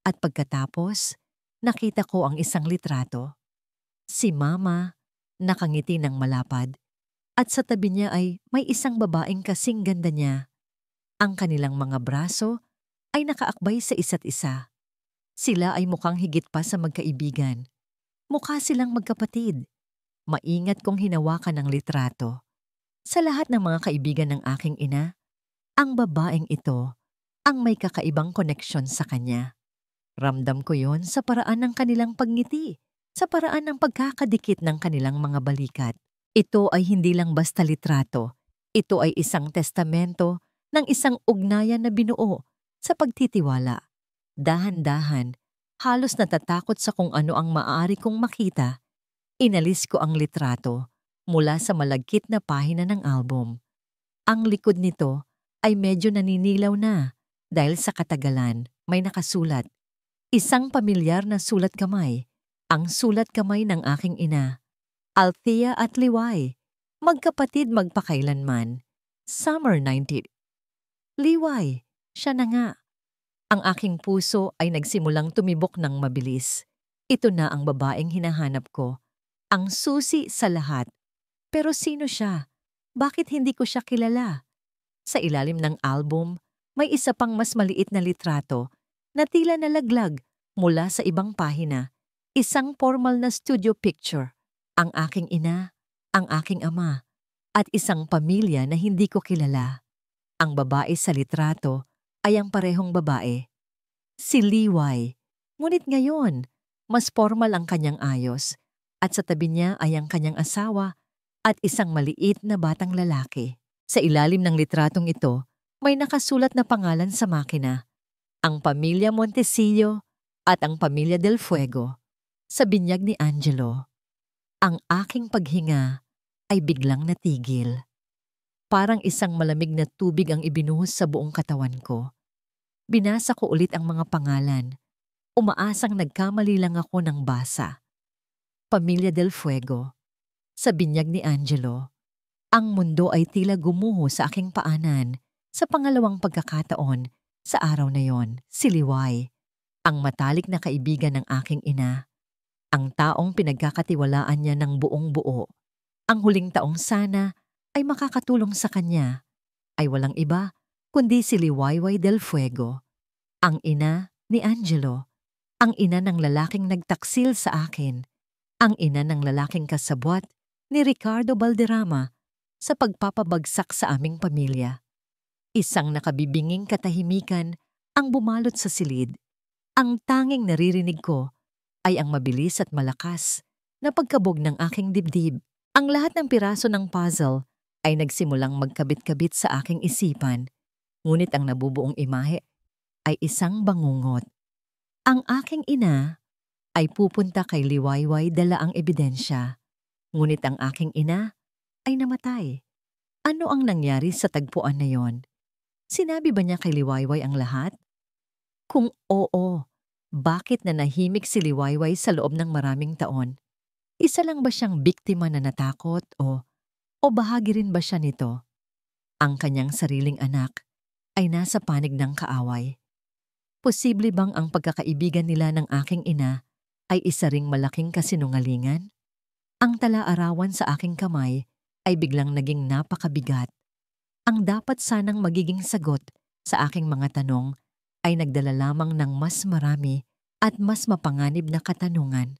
At pagkatapos, nakita ko ang isang litrato. Si Mama, nakangiti ng malapad, at sa tabi niya ay may isang babaeng kasing ganda niya. Ang kanilang mga braso ay nakaakbay sa isa't isa. Sila ay mukhang higit pa sa magkaibigan. Mukha silang magkapatid. Maingat kong hinawakan ang litrato. Sa lahat ng mga kaibigan ng aking ina, ang babaeng ito ang may kakaibang koneksyon sa kanya. Ramdam ko yon sa paraan ng kanilang pagngiti, sa paraan ng pagkakadikit ng kanilang mga balikat. Ito ay hindi lang basta litrato. Ito ay isang testamento ng isang ugnayan na binuo sa pagtitiwala. Dahan-dahan, halos natatakot sa kung ano ang maaari kong makita. Inalis ko ang litrato mula sa malagkit na pahina ng album. Ang likod nito ay medyo naninilaw na dahil sa katagalan may nakasulat. Isang pamilyar na sulat kamay. Ang sulat kamay ng aking ina. Althea at Liway. Magkapatid magpakailanman. Summer 90. Liway, siya na nga. Ang aking puso ay nagsimulang tumibok ng mabilis. Ito na ang babaeng hinahanap ko. Ang susi sa lahat. Pero sino siya? Bakit hindi ko siya kilala? Sa ilalim ng album, may isa pang mas maliit na litrato na tila nalaglag mula sa ibang pahina. Isang formal na studio picture. Ang aking ina, ang aking ama, at isang pamilya na hindi ko kilala. Ang babae sa litrato ay ang parehong babae. Si Liway. Ngunit ngayon, mas formal ang kanyang ayos at sa tabi niya ay ang kanyang asawa at isang maliit na batang lalaki. Sa ilalim ng litratong ito, may nakasulat na pangalan sa makina. Ang pamilya Montesillo at ang pamilya Del Fuego. Sa binyag ni Angelo. Ang aking paghinga ay biglang natigil. Parang isang malamig na tubig ang ibinuhos sa buong katawan ko. Binasa ko ulit ang mga pangalan. Umaasang nagkamali lang ako ng basa. Pamilya Del Fuego. Sa binyag ni Angelo. Ang mundo ay tila gumuho sa aking paanan sa pangalawang pagkakataon sa araw na yon. Si Liway, ang matalik na kaibigan ng aking ina. Ang taong pinagkakatiwalaan niya ng buong buo. Ang huling taong sana ay makakatulong sa kanya ay walang iba kundi si Liwayway Del Fuego. Ang ina ni Angelo. Ang ina ng lalaking nagtaksil sa akin. Ang ina ng lalaking kasabwat ni Ricardo Valderrama sa pagpapabagsak sa aming pamilya. Isang nakabibinging katahimikan ang bumalot sa silid. Ang tanging naririnig ko ay ang mabilis at malakas na pagkabog ng aking dibdib. Ang lahat ng piraso ng puzzle ay nagsimulang magkabit-kabit sa aking isipan, ngunit ang nabubuong imahe ay isang bangungot. Ang aking ina ay pupunta kay Liwayway dala ang ebidensya, ngunit ang aking ina ay namatay. Ano ang nangyari sa tagpuan na yon? Sinabi ba niya kay Liwayway ang lahat? Kung oo, bakit nanahimik si Liwayway sa loob ng maraming taon? Isa lang ba siyang biktima na natakot o bahagi rin ba siya nito? Ang kanyang sariling anak ay nasa panig ng kaaway. Posible bang ang pagkakaibigan nila ng aking ina ay isa ring malaking kasinungalingan? Ang tala-arawan sa aking kamay ay biglang naging napakabigat. Ang dapat sanang magiging sagot sa aking mga tanong ay nagdala lamang ng mas marami at mas mapanganib na katanungan.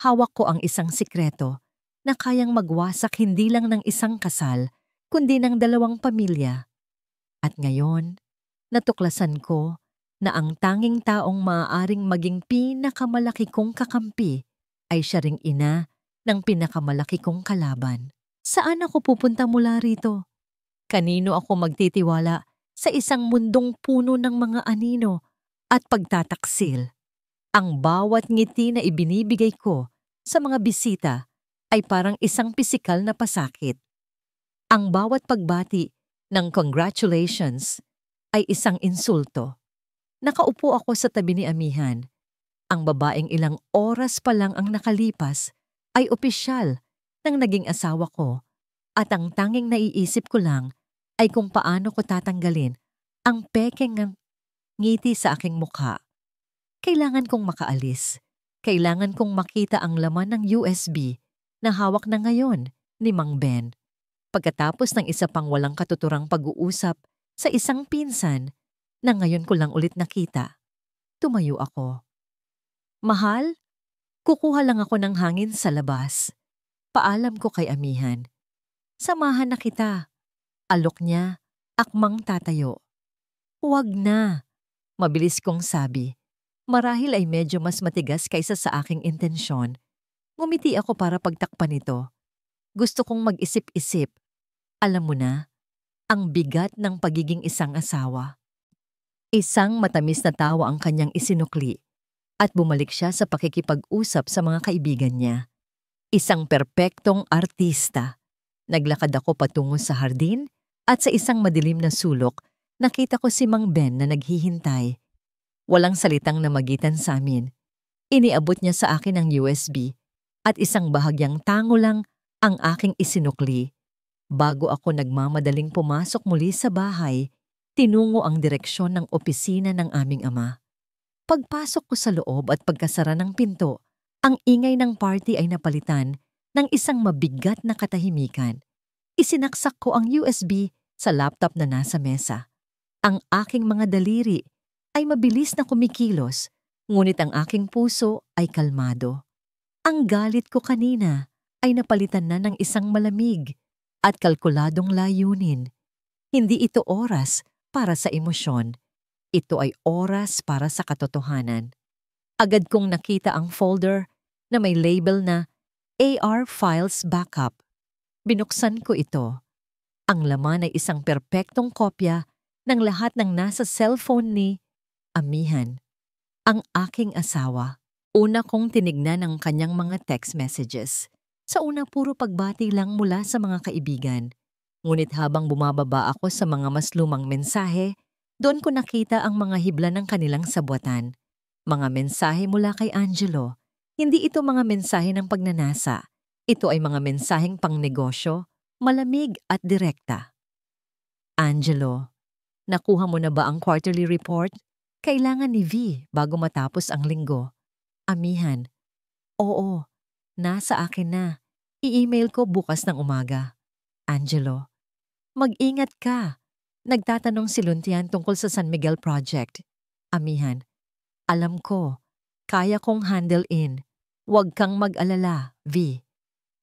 Hawak ko ang isang sikreto na kayang magwasak hindi lang ng isang kasal, kundi ng dalawang pamilya. At ngayon, natuklasan ko na ang tanging taong maaaring maging pinakamalaki kong kakampi ay siya ring ina ng pinakamalaki kong kalaban. Saan ako pupunta mula rito? Kanino ako magtitiwala sa isang mundong puno ng mga anino at pagtataksil? Ang bawat ngiti na ibinibigay ko sa mga bisita ay parang isang pisikal na pasakit. Ang bawat pagbati ng congratulations ay isang insulto. Nakaupo ako sa tabi ni Amihan. Ang babaeng ilang oras pa lang ang nakalipas ay opisyal ng naging asawa ko at ang tanging naiisip ko lang ay kung paano ko tatanggalin ang pekeng ngiti sa aking mukha. Kailangan kong makaalis. Kailangan kong makita ang laman ng USB na hawak na ngayon ni Mang Ben. Pagkatapos ng isa pang walang katuturang pag-uusap sa isang pinsan na ngayon ko lang ulit nakita, tumayo ako. Mahal, kukuha lang ako ng hangin sa labas. Paalam ko kay Amihan. Samahan na kita. Alok niya, akmang tatayo. Huwag na, mabilis kong sabi. Marahil ay medyo mas matigas kaysa sa aking intensyon. Ngumiti ako para pagtakpan ito. Gusto kong mag-isip-isip. Alam mo na, ang bigat ng pagiging isang asawa. Isang matamis na tawa ang kanyang isinukli at bumalik siya sa pakikipag-usap sa mga kaibigan niya. Isang perpektong artista. Naglakad ako patungo sa hardin At sa isang madilim na sulok, nakita ko si Mang Ben na naghihintay. Walang salitang namagitan sa amin. Iniabot niya sa akin ang USB at isang bahagyang tango lang ang aking isinukli. Bago ako nagmamadaling pumasok muli sa bahay, tinungo ang direksyon ng opisina ng aming ama. Pagpasok ko sa loob at pagkasara ng pinto, ang ingay ng party ay napalitan ng isang mabigat na katahimikan. Isinaksak ko ang USB sa laptop na nasa mesa. Ang aking mga daliri ay mabilis na kumikilos, ngunit ang aking puso ay kalmado. Ang galit ko kanina ay napalitan na ng isang malamig at kalkuladong layunin. Hindi ito oras para sa emosyon. Ito ay oras para sa katotohanan. Agad kong nakita ang folder na may label na AR Files Backup. Binuksan ko ito. Ang laman ay isang perpektong kopya ng lahat ng nasa cellphone ni Amihan, ang aking asawa. Una kong tinignan ang kanyang mga text messages. Sa una puro pagbati lang mula sa mga kaibigan. Ngunit habang bumababa ako sa mga mas lumang mensahe, doon ko nakita ang mga hibla ng kanilang sabwatan. Mga mensahe mula kay Angelo. Hindi ito mga mensahe ng pagnanasa. Ito ay mga mensaheng pangnegosyo, malamig at direkta. Angelo, nakuha mo na ba ang quarterly report? Kailangan ni V bago matapos ang linggo. Amihan, oo, nasa akin na. I-email ko bukas ng umaga. Angelo, mag-ingat ka. Nagtatanong si Luntian tungkol sa San Miguel Project. Amihan, alam ko, kaya kong handle in. Huwag kang mag-alala, V.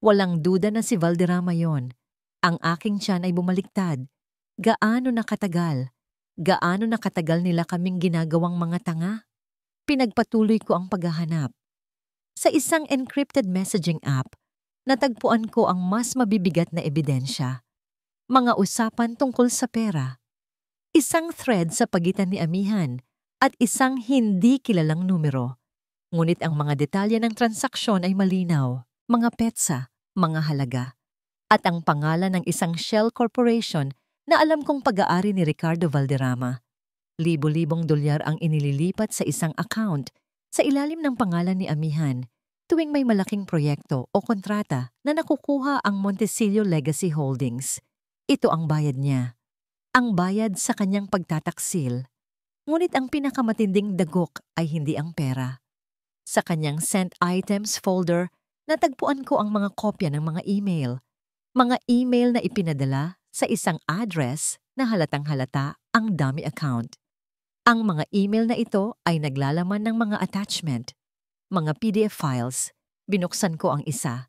Walang duda na si Valderrama yon. Ang aking tiyan ay bumaliktad. Gaano nakatagal? Gaano nakatagal nila kaming ginagawang mga tanga? Pinagpatuloy ko ang paghahanap. Sa isang encrypted messaging app, natagpuan ko ang mas mabibigat na ebidensya. Mga usapan tungkol sa pera. Isang thread sa pagitan ni Amihan at isang hindi kilalang numero. Ngunit ang mga detalye ng transaksyon ay malinaw, mga petsa, mga halaga. At ang pangalan ng isang shell corporation na alam kong pag-aari ni Ricardo Valderrama. Libo-libong dolyar ang inililipat sa isang account sa ilalim ng pangalan ni Amihan tuwing may malaking proyekto o kontrata na nakukuha ang Montesillo Legacy Holdings. Ito ang bayad niya. Ang bayad sa kanyang pagtataksil. Ngunit ang pinakamatinding dagok ay hindi ang pera. Sa kanyang sent items folder, natagpuan ko ang mga kopya ng mga email. Mga email na ipinadala sa isang address na halatang-halata ang dummy account. Ang mga email na ito ay naglalaman ng mga attachment, mga PDF files. Binuksan ko ang isa.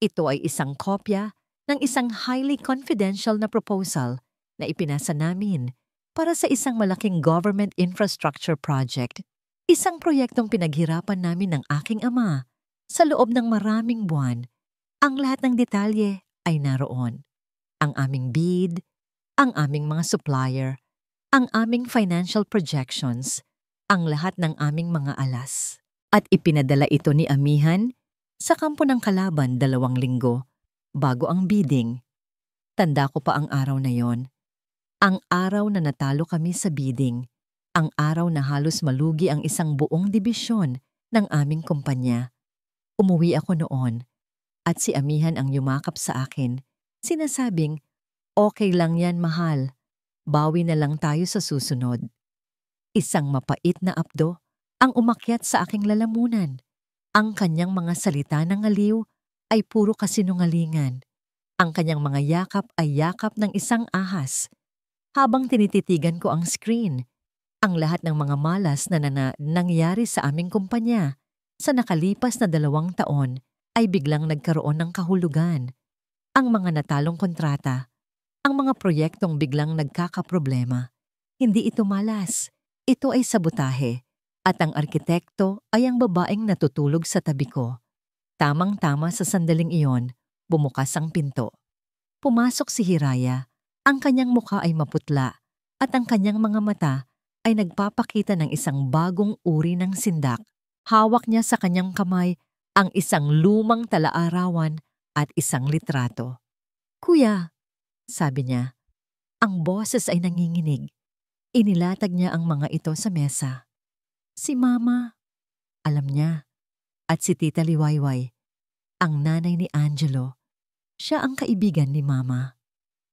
Ito ay isang kopya ng isang highly confidential na proposal na ipinasa namin para sa isang malaking government infrastructure project. Isang proyektong pinaghirapan namin ng aking ama sa loob ng maraming buwan. Ang lahat ng detalye ay naroon. Ang aming bid, ang aming mga supplier, ang aming financial projections, ang lahat ng aming mga alas. At ipinadala ito ni Amihan sa kampo ng kalaban 2 linggo bago ang bidding. Tanda ko pa ang araw na yon. Ang araw na natalo kami sa bidding. Ang araw na halos malugi ang isang buong dibisyon ng aming kumpanya. Umuwi ako noon at si Amihan ang yumakap sa akin. Sinasabing, okay lang yan mahal. Bawi na lang tayo sa susunod. Isang mapait na abdo ang umakyat sa aking lalamunan. Ang kanyang mga salita ng aliw ay puro kasinungalingan. Ang kanyang mga yakap ay yakap ng isang ahas. Habang tinititigan ko ang screen, ang lahat ng mga malas na nangyari sa aming kumpanya sa nakalipas na 2 taon ay biglang nagkaroon ng kahulugan. Ang mga natalong kontrata, ang mga proyektong biglang nagkakaproblema. Hindi ito malas, ito ay sabotahe. At ang arkitekto ay ang babaeng natutulog sa tabi ko. Tamang-tama sa sandaling iyon, bumukas ang pinto. Pumasok si Hiraya. Ang kanyang mukha ay maputla at ang kanyang mga mata ay nagpapakita ng isang bagong uri ng sindak. Hawak niya sa kanyang kamay ang isang lumang talaarawan at isang litrato. "Kuya," sabi niya, Ang boses ay nanginginig. Inilatag niya ang mga ito sa mesa. Si Mama, alam niya, at si Tita Liwayway, ang nanay ni Angelo. Siya ang kaibigan ni Mama.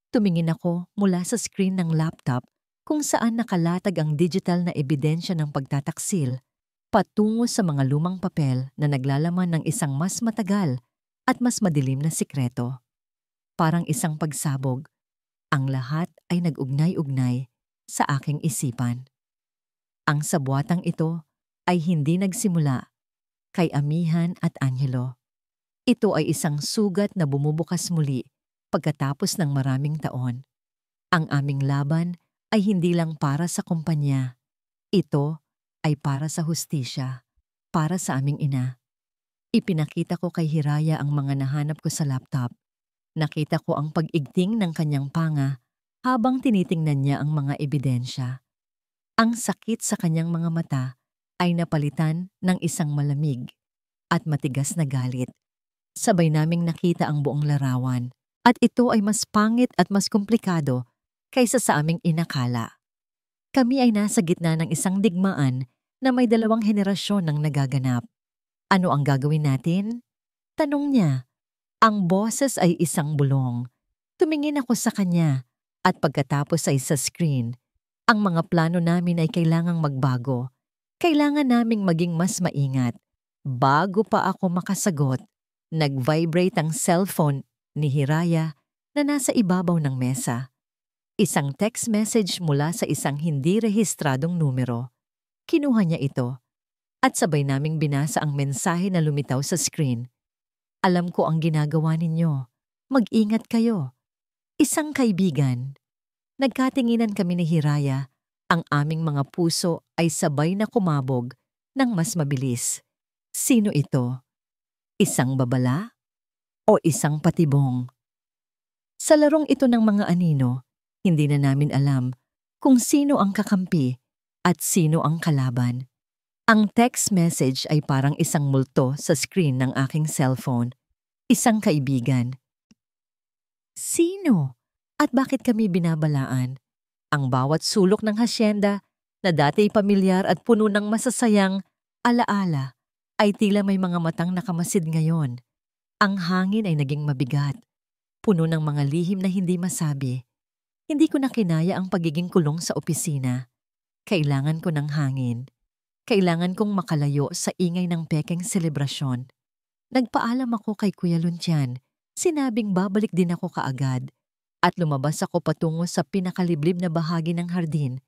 Tumingin ako mula sa screen ng laptop kung saan nakalatag ang digital na ebidensya ng pagtataksil patungo sa mga lumang papel na naglalaman ng isang mas matagal at mas madilim na sikreto. Parang isang pagsabog, ang lahat ay nag-ugnay-ugnay sa aking isipan. Ang sabwatang ito ay hindi nagsimula kay Amihan at Angelo. Ito ay isang sugat na bumubukas muli pagkatapos ng maraming taon. Ang aming laban ay hindi lang para sa kumpanya. Ito ay para sa hustisya, para sa aming ina. Ipinakita ko kay Hiraya ang mga nahanap ko sa laptop. Nakita ko ang pag-igting ng kanyang panga habang tinitingnan niya ang mga ebidensya. Ang sakit sa kanyang mga mata ay napalitan ng isang malamig at matigas na galit. Sabay naming nakita ang buong larawan at ito ay mas pangit at mas komplikado kaysa sa aming inakala. Kami ay nasa gitna ng isang digmaan na may 2 henerasyon ng nagaganap. Ano ang gagawin natin? Tanong niya. Ang boses ay isang bulong. Tumingin ako sa kanya at pagkatapos ay sa screen. Ang mga plano namin ay kailangang magbago. Kailangan naming maging mas maingat. Bago pa ako makasagot, nag-vibrate ang cellphone ni Hiraya na nasa ibabaw ng mesa. Isang text message mula sa isang hindi rehistradong numero. Kinuha niya ito at sabay naming binasa ang mensahe na lumitaw sa screen. Alam ko ang ginagawa ninyo. Mag-ingat kayo. Isang kaibigan. Nagkatinginan kami ni Hiraya. Ang aming mga puso ay sabay na kumabog ng mas mabilis. Sino ito? Isang babala? O isang patibong? Sa larong ito ng mga anino, hindi na namin alam kung sino ang kakampi at sino ang kalaban. Ang text message ay parang isang multo sa screen ng aking cellphone. Isang kaibigan. Sino? At bakit kami binabalaan? Ang bawat sulok ng hasyenda na dati pamilyar at puno ng masasayang alaala ay tila may mga matang nakamasid ngayon. Ang hangin ay naging mabigat, puno ng mga lihim na hindi masabi. Hindi ko na kinaya ang pagiging kulong sa opisina. Kailangan ko ng hangin. Kailangan kong makalayo sa ingay ng pekeng selebrasyon. Nagpaalam ako kay Kuya Luntian. Sinabing babalik din ako kaagad. At lumabas ako patungo sa pinakaliblib na bahagi ng hardin,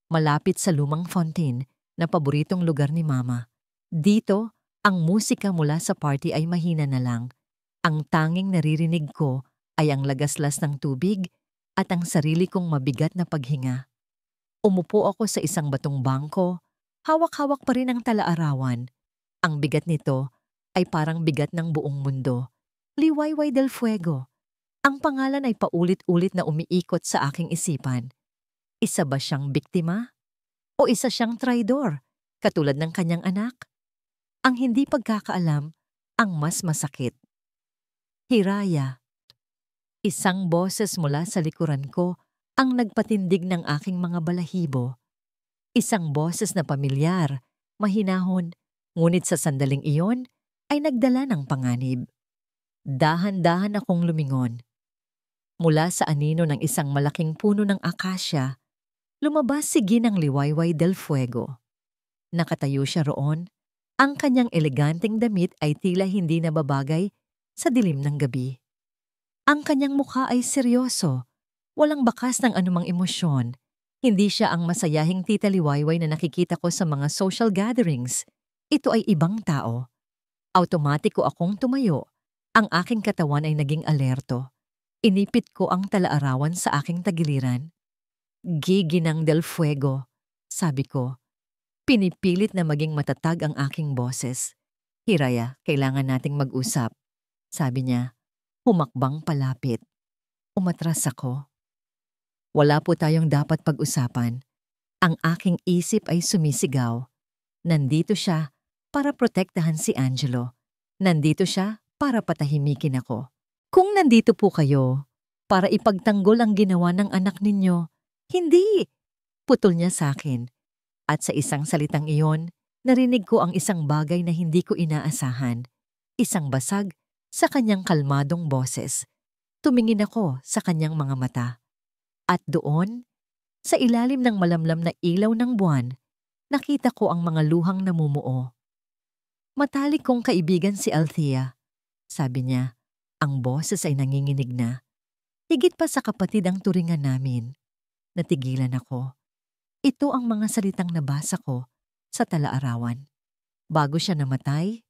malapit sa lumang fountain na paboritong lugar ni Mama. Dito, ang musika mula sa party ay mahina na lang. Ang tanging naririnig ko ay ang lagaslas ng tubig at ang sarili kong mabigat na paghinga. Umupo ako sa isang batong bangko. Hawak-hawak pa rin ang talaarawan. Ang bigat nito ay parang bigat ng buong mundo. Liwayway del Fuego. Ang pangalan ay paulit-ulit na umiikot sa aking isipan. Isa ba siyang biktima? O isa siyang traidor, katulad ng kanyang anak? Ang hindi pagkakaalam, ang mas masakit. Hiraya. Isang boses mula sa likuran ko ang nagpatindig ng aking mga balahibo. Isang boses na pamilyar, mahinahon, ngunit sa sandaling iyon ay nagdala ng panganib. Dahan-dahan akong lumingon. Mula sa anino ng isang malaking puno ng akasya, lumabas si Ginang Liwayway del Fuego. Nakatayo siya roon. Ang kanyang eleganteng damit ay tila hindi nababagay sa dilim ng gabi. Ang kanyang mukha ay seryoso, walang bakas ng anumang emosyon. Hindi siya ang masayahing Tita Liwayway na nakikita ko sa mga social gatherings. Ito ay ibang tao. Automatiko akong tumayo. Ang aking katawan ay naging alerto. Inipit ko ang talaarawan sa aking tagiliran. Ginang del Fuego, sabi ko. Pinipilit na maging matatag ang aking boses. Hiraya, kailangan nating mag-usap. Sabi niya, humakbang palapit. Umatras ako. Wala po tayong dapat pag-usapan. Ang aking isip ay sumisigaw. Nandito siya para protektahan si Angelo. Nandito siya para patahimikin ako. Kung nandito po kayo, para ipagtanggol ang ginawa ng anak ninyo. Hindi! Putol niya sa akin. At sa isang salitang iyon, narinig ko ang isang bagay na hindi ko inaasahan. Isang basag sa kanyang kalmadong boses. Tumingin ako sa kanyang mga mata. At doon, sa ilalim ng malamlam na ilaw ng buwan, nakita ko ang mga luhang namumuo. Matalik kong kaibigan si Althea. Sabi niya, ang boses ay nanginginig na. Higit pa sa kapatid ang turingan namin. Natigilan ako. Ito ang mga salitang nabasa ko sa tala-arawan. Bago siya namatay,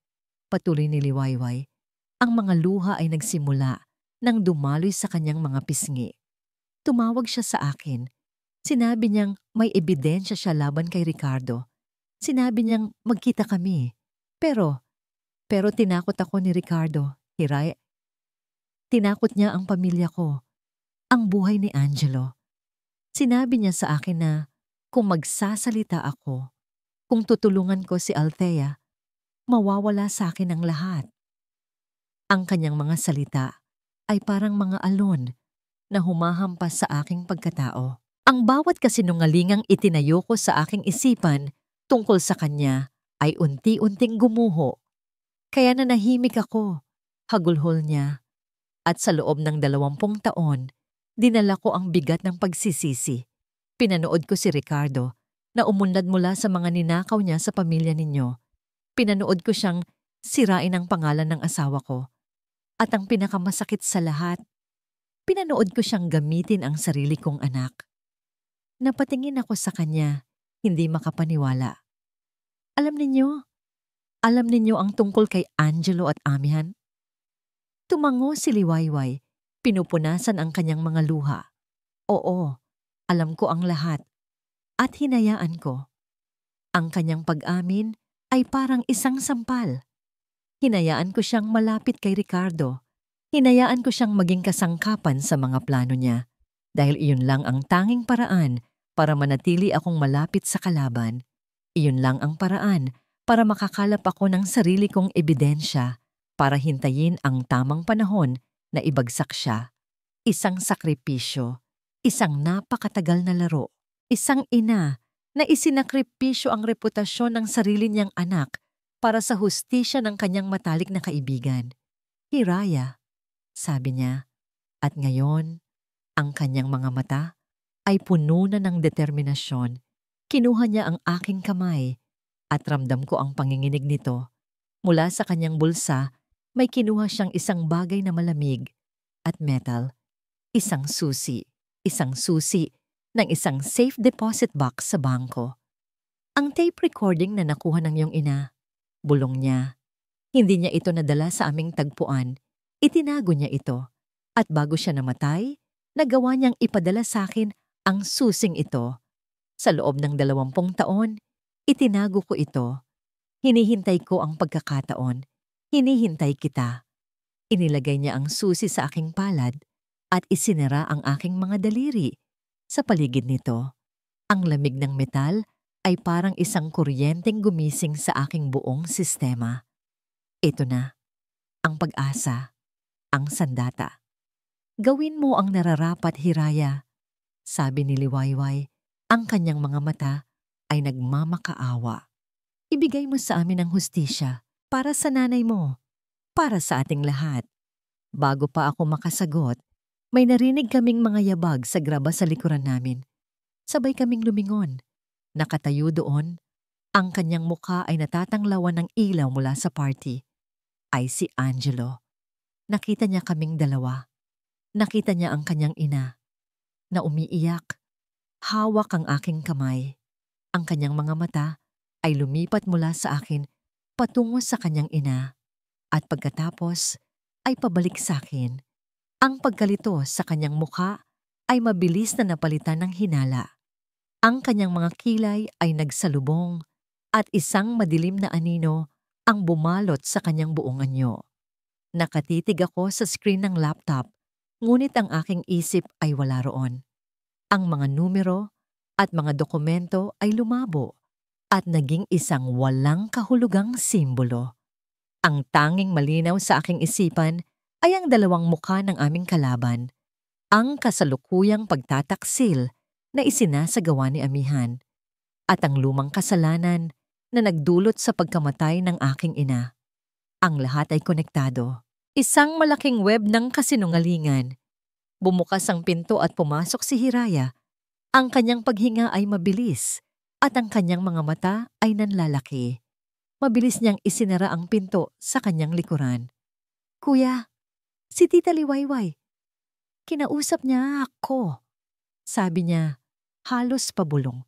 patuloy ni Liwayway, ang mga luha ay nagsimula nang dumaloy sa kanyang mga pisngi. Tumawag siya sa akin. Sinabi niyang may ebidensya siya laban kay Ricardo. Sinabi niyang magkita kami. Pero tinakot ako ni Ricardo, Hiray. Tinakot niya ang pamilya ko, ang buhay ni Angelo. Sinabi niya sa akin na kung magsasalita ako, kung tutulungan ko si Althea, mawawala sa akin ang lahat. Ang kanyang mga salita ay parang mga alon na humahampas sa aking pagkatao. Ang bawat kasinungalingang itinayo ko sa aking isipan tungkol sa kanya ay unti-unting gumuho. Kaya nanahimik ako, hagulhol niya. At sa loob ng 20 taon, dinala ko ang bigat ng pagsisisi. Pinanood ko si Ricardo na umunlad mula sa mga ninakaw niya sa pamilya ninyo. Pinanood ko siyang sirain ang pangalan ng asawa ko. At ang pinakamasakit sa lahat, pinanood ko siyang gamitin ang sarili kong anak. Napatingin ako sa kanya, hindi makapaniwala. Alam ninyo ang tungkol kay Angelo at Amihan? Tumango si Liwayway, pinupunasan ang kanyang mga luha. Oo, alam ko ang lahat. At hinayaan ko. Ang kanyang pag-amin ay parang isang sampal. Hinayaan ko siyang malapit kay Ricardo. Hinayaan ko siyang maging kasangkapan sa mga plano niya. Dahil iyon lang ang tanging paraan para manatili akong malapit sa kalaban. Iyon lang ang paraan para makakalap ako ng sarili kong ebidensya para hintayin ang tamang panahon na ibagsak siya. Isang sakripisyo, isang napakatagal na laro, isang ina na isinakripisyo ang reputasyon ng sarili niyang anak para sa hustisya ng kanyang matalik na kaibigan. Hiraya, sabi niya, at ngayon, ang kanyang mga mata ay puno na ng determinasyon. Kinuha niya ang aking kamay at ramdam ko ang panginginig nito. Mula sa kanyang bulsa, may kinuha siyang isang bagay na malamig at metal. Isang susi ng isang safe deposit box sa bangko. Ang tape recording na nakuha ng iyong ina, bulong niya. Hindi niya ito nadala sa aming tagpuan. Itinago niya ito. At bago siya namatay, nagawa niyang ipadala sa akin ang susing ito. Sa loob ng 20 taon, itinago ko ito. Hinihintay ko ang pagkakataon. Hinihintay kita. Inilagay niya ang susi sa aking palad at isinara ang aking mga daliri. Sa paligid nito, ang lamig ng metal ay parang isang kuryenteng gumising sa aking buong sistema. Ito na, ang pag-asa, ang sandata. Gawin mo ang nararapat, Hiraya, sabi ni Liwayway. Ang kanyang mga mata ay nagmamakaawa. Ibigay mo sa amin ang hustisya para sa nanay mo, para sa ating lahat. Bago pa ako makasagot, may narinig kaming mga yabag sa graba sa likuran namin. Sabay kaming lumingon. Nakatayo doon, ang kanyang mukha ay natatanglawan ng ilaw mula sa party. Ay si Angelo. Nakita niya kaming dalawa. Nakita niya ang kanyang ina na umiiyak. Hawak ang aking kamay. Ang kanyang mga mata ay lumipat mula sa akin patungo sa kanyang ina at pagkatapos ay pabalik sa akin. Ang pagkalito sa kanyang mukha ay mabilis na napalitan ng hinala. Ang kanyang mga kilay ay nagsalubong at isang madilim na anino ang bumalot sa kanyang buong anyo. Nakatitig ako sa screen ng laptop, ngunit ang aking isip ay wala roon. Ang mga numero at mga dokumento ay lumabo at naging isang walang kahulugang simbolo. Ang tanging malinaw sa aking isipan ay ang dalawang mukha ng aming kalaban. ang kasalukuyang pagtataksil na isinasagawa ni Amihan at ang lumang kasalanan na nagdulot sa pagkamatay ng aking ina. Ang lahat ay konektado. Isang malaking web ng kasinungalingan. Bumukas ang pinto at pumasok si Hiraya. Ang kanyang paghinga ay mabilis at ang kanyang mga mata ay nanlalaki. Mabilis niyang isinara ang pinto sa kanyang likuran. "Kuya, si Tita Liwayway. Kinausap niya ako." Sabi niya, halos pabulong.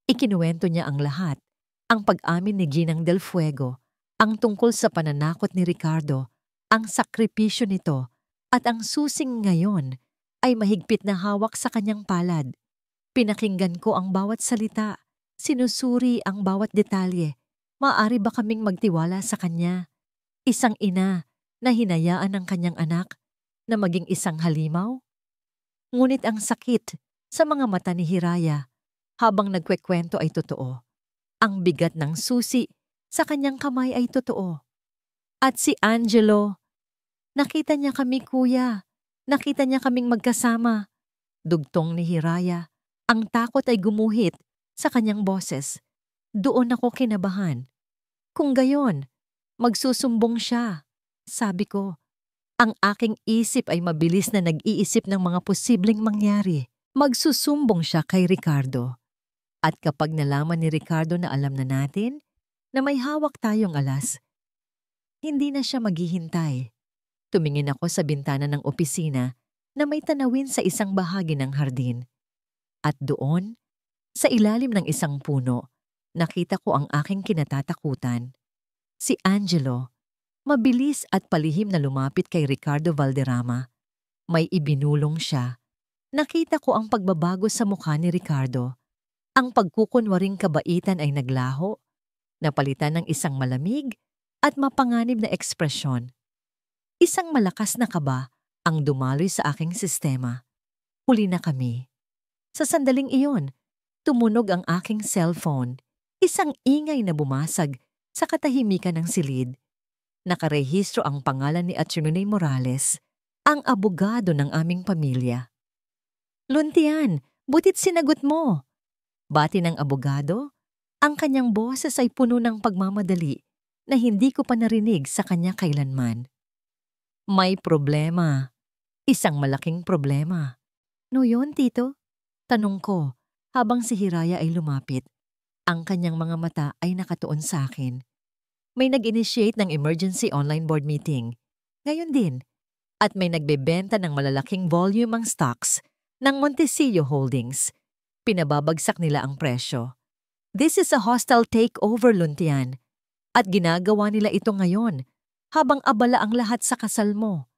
Ikinuwento niya ang lahat, ang pag-amin ni Ginang Del Fuego, ang tungkol sa pananakot ni Ricardo, ang sakripisyo nito, at ang susing ngayon ay mahigpit na hawak sa kanyang palad. Pinakinggan ko ang bawat salita, sinusuri ang bawat detalye. Maaari ba kaming magtiwala sa kanya? Isang ina na hinayaan ng kanyang anak na maging isang halimaw? Ngunit ang sakit sa mga mata ni Hiraya habang nagkwekwento ay totoo. Ang bigat ng susi sa kanyang kamay ay totoo. At si Angelo, nakita niya kami, kuya. Nakita niya kaming magkasama. Dugtong ni Hiraya. Ang takot ay gumuhit sa kanyang boses. Doon ako kinabahan. Kung gayon, magsusumbong siya. Sabi ko, ang aking isip ay mabilis na nag-iisip ng mga posibleng mangyari. Magsusumbong siya kay Ricardo. At kapag nalaman ni Ricardo na alam na natin na may hawak tayong alas, hindi na siya maghihintay. Tumingin ako sa bintana ng opisina na may tanawin sa isang bahagi ng hardin. At doon, sa ilalim ng isang puno, nakita ko ang aking kinatatakutan. Si Angelo, mabilis at palihim na lumapit kay Ricardo Valderrama. May ibinulong siya. Nakita ko ang pagbabago sa mukha ni Ricardo. Ang pagkukunwaring kabaitan ay naglaho, napalitan ng isang malamig at mapanganib na ekspresyon. Isang malakas na kaba ang dumaloy sa aking sistema. Huli na kami. Sa sandaling iyon, tumunog ang aking cellphone. Isang ingay na bumasag sa katahimikan ng silid. Nakarehistro ang pangalan ni Atty. Morales, ang abogado ng aming pamilya. "Luntian, butit sinagot mo." Bati ng abogado, ang kanyang boses ay puno ng pagmamadali na hindi ko pa narinig sa kanya kailanman. "May problema. Isang malaking problema." "No yun, tito?" Tanong ko habang si Hiraya ay lumapit. Ang kanyang mga mata ay nakatuon sa akin. May nag-initiate ng emergency online board meeting. Ngayon din. At may nagbebenta ng malalaking volume ang stocks ng Montecillo Holdings. Pinababagsak nila ang presyo. This is a hostile takeover, Luntian. At ginagawa nila ito ngayon habang abala ang lahat sa kasal mo.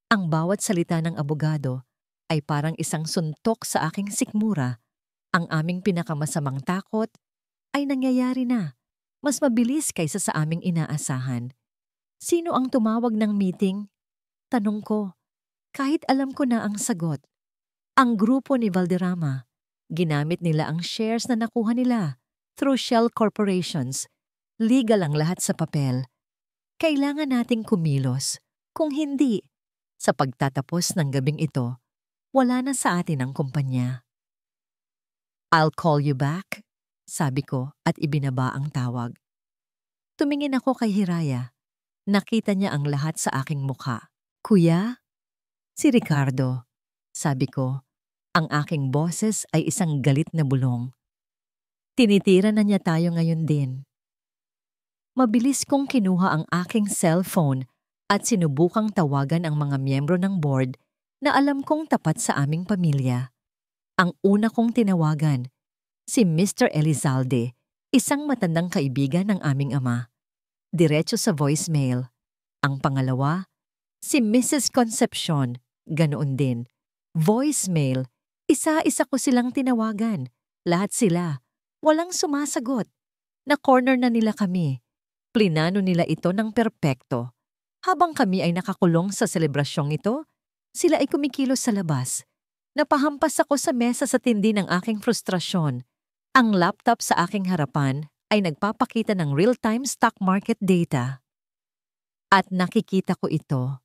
Ang bawat salita ng abogado ay parang isang suntok sa aking sikmura. Ang aming pinakamasamang takot ay nangyayari na. Mas mabilis kaysa sa aming inaasahan. Sino ang tumawag ng meeting? Tanong ko, kahit alam ko na ang sagot. Ang grupo ni Valderrama. Ginamit nila ang shares na nakuha nila through shell corporations. Legal ang lahat sa papel. Kailangan nating kumilos. Kung hindi, sa pagtatapos ng gabing ito, wala na sa atin ang kumpanya. "I'll call you back," sabi ko at ibinaba ang tawag. Tumingin ako kay Hiraya. Nakita niya ang lahat sa aking mukha. "Kuya?" "Si Ricardo," sabi ko. Ang aking boses ay isang galit na bulong. Tinitira na niya tayo ngayon din. Mabilis kong kinuha ang aking cellphone at sinubukang tawagan ang mga miyembro ng board na alam kong tapat sa aming pamilya. Ang una kong tinawagan, si Mr. Elizalde, isang matandang kaibigan ng aming ama. Diretso sa voicemail. Ang pangalawa, si Mrs. Concepcion, ganoon din. Voicemail, isa-isa ko silang tinawagan. Lahat sila, walang sumasagot. Na-corner na nila kami. Plinano nila ito ng perpekto. Habang kami ay nakakulong sa selebrasyong ito, sila ay kumikilos sa labas. Napahampas ako sa mesa sa tindi ng aking frustrasyon. Ang laptop sa aking harapan ay nagpapakita ng real-time stock market data. At nakikita ko ito,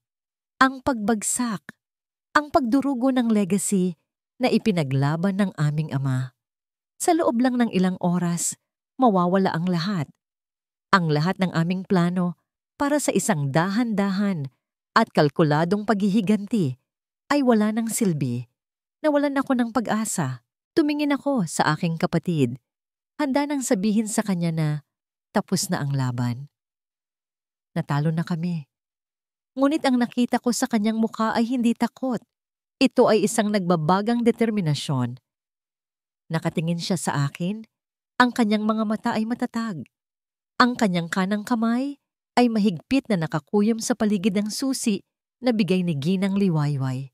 ang pagbagsak. Ang pagdurugo ng legacy na ipinaglaban ng aming ama. Sa loob lang ng ilang oras, mawawala ang lahat. Ang lahat ng aming plano para sa isang dahan-dahan at kalkuladong paghihiganti ay wala ng silbi. Nawalan ako ng pag-asa. Tumingin ako sa aking kapatid. Handa nang sabihin sa kanya na tapos na ang laban. Natalo na kami. Ngunit ang nakita ko sa kanyang mukha ay hindi takot. Ito ay isang nagbabagang determinasyon. Nakatingin siya sa akin. Ang kanyang mga mata ay matatag. Ang kanyang kanang kamay ay mahigpit na nakakuyom sa paligid ng susi na bigay ni Ginang Liwayway.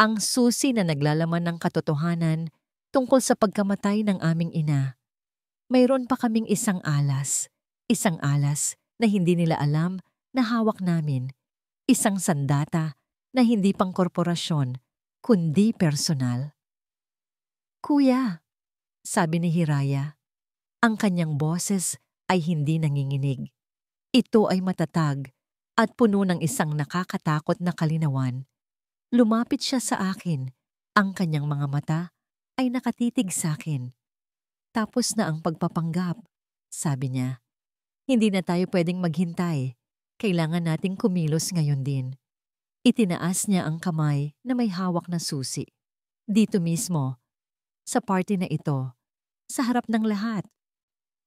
Ang susi na naglalaman ng katotohanan tungkol sa pagkamatay ng aming ina. Mayroon pa kaming isang alas na hindi nila alam na hawak namin. Isang sandata na hindi pang korporasyon, kundi personal. Kuya, sabi ni Hiraya, ang kanyang boses ay hindi nanginginig. Ito ay matatag at puno ng isang nakakatakot na kalinawan. Lumapit siya sa akin. Ang kanyang mga mata ay nakatitig sa akin. Tapos na ang pagpapanggap, sabi niya. Hindi na tayo pwedeng maghintay. Kailangan nating kumilos ngayon din. Itinaas niya ang kamay na may hawak na susi. Dito mismo, sa party na ito, sa harap ng lahat.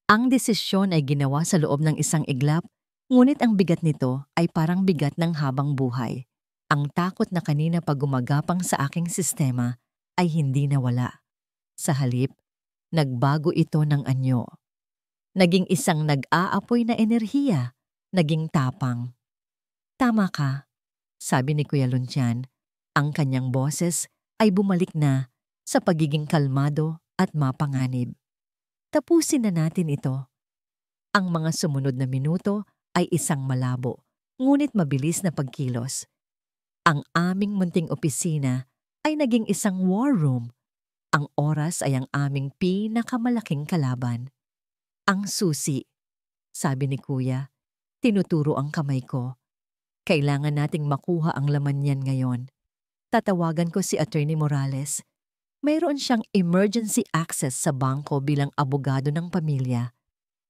Ang desisyon ay ginawa sa loob ng isang iglap, ngunit ang bigat nito ay parang bigat ng habang buhay. Ang takot na kanina pa gumagapang sa aking sistema ay hindi nawala. Sa halip, nagbago ito ng anyo. Naging isang nag-aapoy na enerhiya, naging tapang. Tama ka, sabi ni Kuya Luntian. Ang kanyang boses ay bumalik na sa pagiging kalmado at mapanganib. Tapusin na natin ito. Ang mga sumunod na minuto ay isang malabo, ngunit mabilis na pagkilos. Ang aming munting opisina ay naging isang war room. Ang oras ay ang aming pinakamalaking kalaban. Ang susi, sabi ni Kuya, tinuturo ang kamay ko. Kailangan nating makuha ang laman niyan ngayon. Tatawagan ko si Attorney Morales. Mayroon siyang emergency access sa bangko bilang abogado ng pamilya.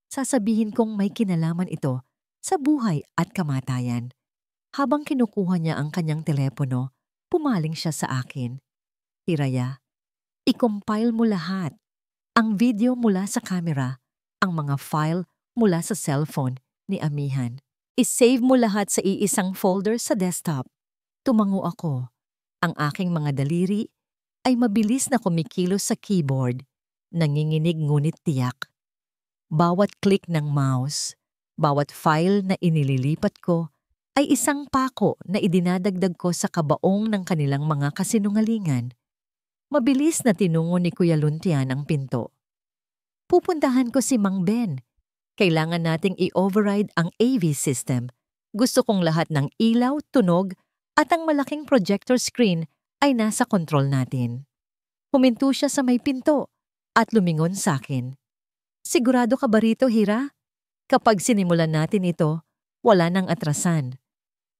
Sasabihin kong may kinalaman ito sa buhay at kamatayan. Habang kinukuha niya ang kanyang telepono, pumaling siya sa akin. Hiraya, i-compile mo lahat. Ang video mula sa camera, ang mga file mula sa cellphone ni Amihan. I-save mo lahat sa iisang folder sa desktop. Tumango ako. Ang aking mga daliri ay mabilis na kumikilos sa keyboard. Nanginginig ngunit tiyak. Bawat click ng mouse, bawat file na inililipat ko ay isang pako na idinadagdag ko sa kabaong ng kanilang mga kasinungalingan. Mabilis na tinungo ni Kuya Luntian ang pinto. Pupuntahan ko si Mang Ben. Kailangan nating i-override ang AV system. Gusto kong lahat ng ilaw, tunog, at ang malaking projector screen ay nasa kontrol natin. Huminto siya sa may pinto at lumingon sa akin. Sigurado ka ba rito, Hira? Kapag sinimulan natin ito, wala nang atrasan.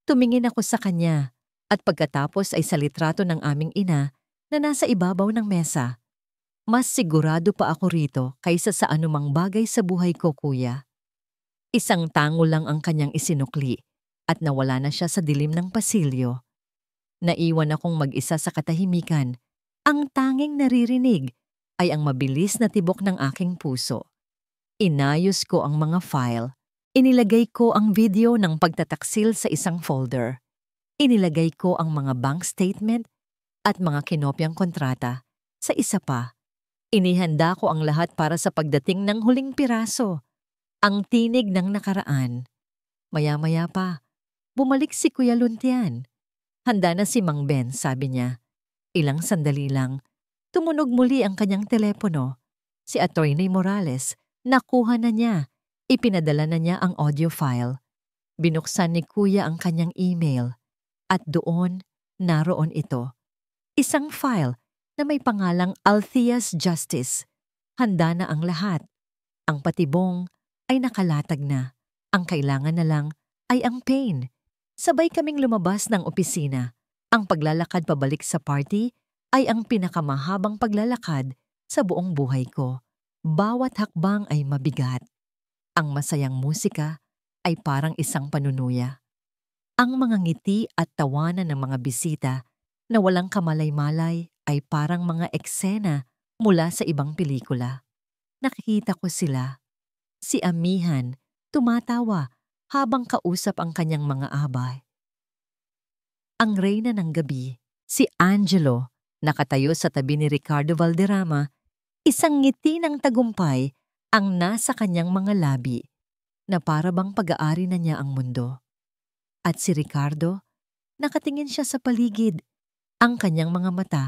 Tumingin ako sa kanya at pagkatapos ay sa litrato ng aming ina na nasa ibabaw ng mesa. Mas sigurado pa ako rito kaysa sa anumang bagay sa buhay ko, Kuya. Isang tango lang ang kanyang isinukli at nawala na siya sa dilim ng pasilyo. Naiwan akong mag-isa sa katahimikan. Ang tanging naririnig ay ang mabilis na tibok ng aking puso. Inayos ko ang mga file. Inilagay ko ang video ng pagtataksil sa isang folder. Inilagay ko ang mga bank statement at mga kinopyang kontrata sa isa pa. Inihanda ko ang lahat para sa pagdating ng huling piraso, ang tinig ng nakaraan. Maya-maya pa, bumalik si Kuya Luntian. Handa na si Mang Ben, sabi niya. Ilang sandali lang, tumunog muli ang kanyang telepono. Si Attorney Morales, nakuha na niya. Ipinadala na niya ang audio file. Binuksan ni Kuya ang kanyang email. At doon, naroon ito. Isang file na may pangalang Althea's Justice. Handa na ang lahat. Ang patibong ay nakalatag na. Ang kailangan na lang ay ang pain. Sabay kaming lumabas ng opisina. Ang paglalakad pabalik sa party ay ang pinakamahabang paglalakad sa buong buhay ko. Bawat hakbang ay mabigat. Ang masayang musika ay parang isang panunuya. Ang mga ngiti at tawanan ng mga bisita na walang kamalay-malay ay parang mga eksena mula sa ibang pelikula. Nakikita ko sila. Si Amihan, tumatawa habang kausap ang kanyang mga abay. Ang reyna ng gabi, si Angelo, nakatayo sa tabi ni Ricardo Valderrama, isang ngiti ng tagumpay ang nasa kanyang mga labi na para bang pag-aari na niya ang mundo. At si Ricardo, nakatingin siya sa paligid. Ang kanyang mga mata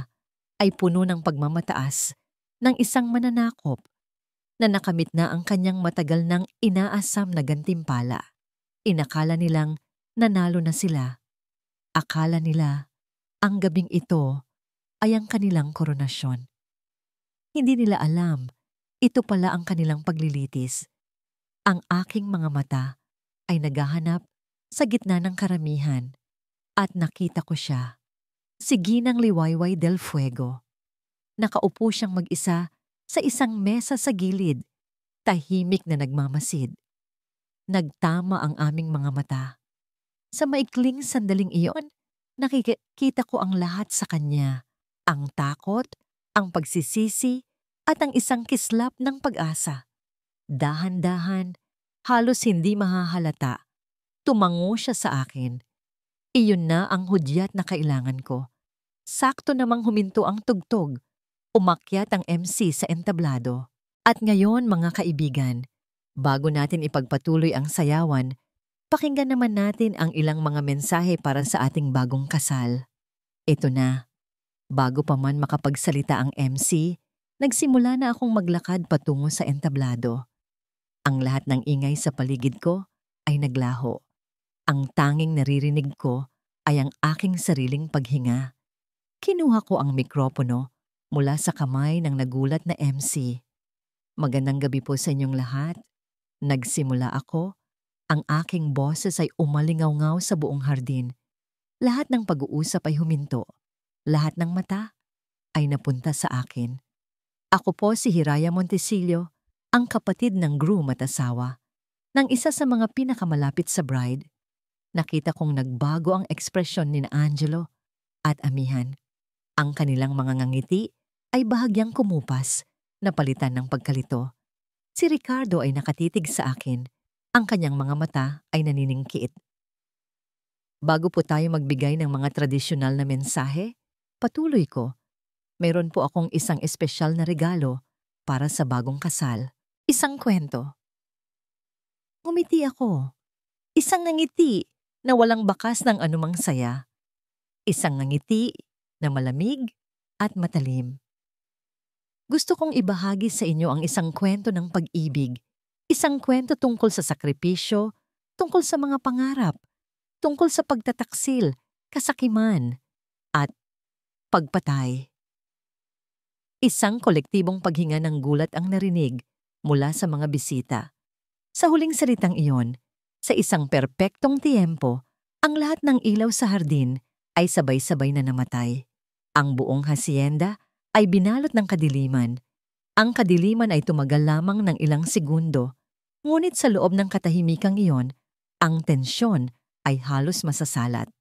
ay puno ng pagmamataas ng isang mananakop na nakamit na ang kanyang matagal nang inaasam na gantimpala. Inakala nilang nanalo na sila. Akala nila ang gabing ito ay ang kanilang koronasyon. Hindi nila alam, ito pala ang kanilang paglilitis. Ang aking mga mata ay naghahanap sa gitna ng karamihan at nakita ko siya. Si Ginang Liwayway del Fuego. Nakaupo siyang mag-isa sa isang mesa sa gilid, tahimik na nagmamasid. Nagtama ang aming mga mata. Sa maikling sandaling iyon, nakikita ko ang lahat sa kanya. Ang takot, ang pagsisisi, at ang isang kislap ng pag-asa. Dahan-dahan, halos hindi mahahalata. Tumango siya sa akin. Iyon na ang hudyat na kailangan ko. Sakto namang huminto ang tugtog. Umakyat ang MC sa entablado. At ngayon mga kaibigan, bago natin ipagpatuloy ang sayawan, pakinggan naman natin ang ilang mga mensahe para sa ating bagong kasal. Ito na. Bago pa man makapagsalita ang MC, nagsimula na akong maglakad patungo sa entablado. Ang lahat ng ingay sa paligid ko ay naglaho. Ang tanging naririnig ko ay ang aking sariling paghinga. Kinuha ko ang mikropono mula sa kamay ng nagulat na MC. Magandang gabi po sa inyong lahat. Nagsimula ako. Ang aking boses ay umalingaw-ngaw sa buong hardin. Lahat ng pag-uusap ay huminto. Lahat ng mata ay napunta sa akin. Ako po si Hiraya Montesillo, ang kapatid ng groom at asawa, ng isa sa mga pinakamalapit sa bride. Nakita kong nagbago ang ekspresyon ni Angelo at Amihan. Ang kanilang mga ngangiti ay bahagyang kumupas, napalitan ng pagkalito. Si Ricardo ay nakatitig sa akin. Ang kanyang mga mata ay naniningkit. Bago po tayo magbigay ng mga tradisyonal na mensahe, patuloy ko. Meron po akong isang espesyal na regalo para sa bagong kasal. Isang kwento. Ngumiti ako. Isang ngiti na walang bakas ng anumang saya. Isang ngiti na malamig at matalim. Gusto kong ibahagi sa inyo ang isang kwento ng pag-ibig. Isang kwento tungkol sa sakripisyo, tungkol sa mga pangarap, tungkol sa pagtataksil, kasakiman, at pagpatay. Isang kolektibong paghinga ng gulat ang narinig mula sa mga bisita. Sa huling salitang iyon, sa isang perpektong tiempo, ang lahat ng ilaw sa hardin ay sabay-sabay na namatay. Ang buong hacienda ay binalot ng kadiliman. Ang kadiliman ay tumagal lamang ng ilang segundo, ngunit sa loob ng katahimikang iyon, ang tensyon ay halos masasalat.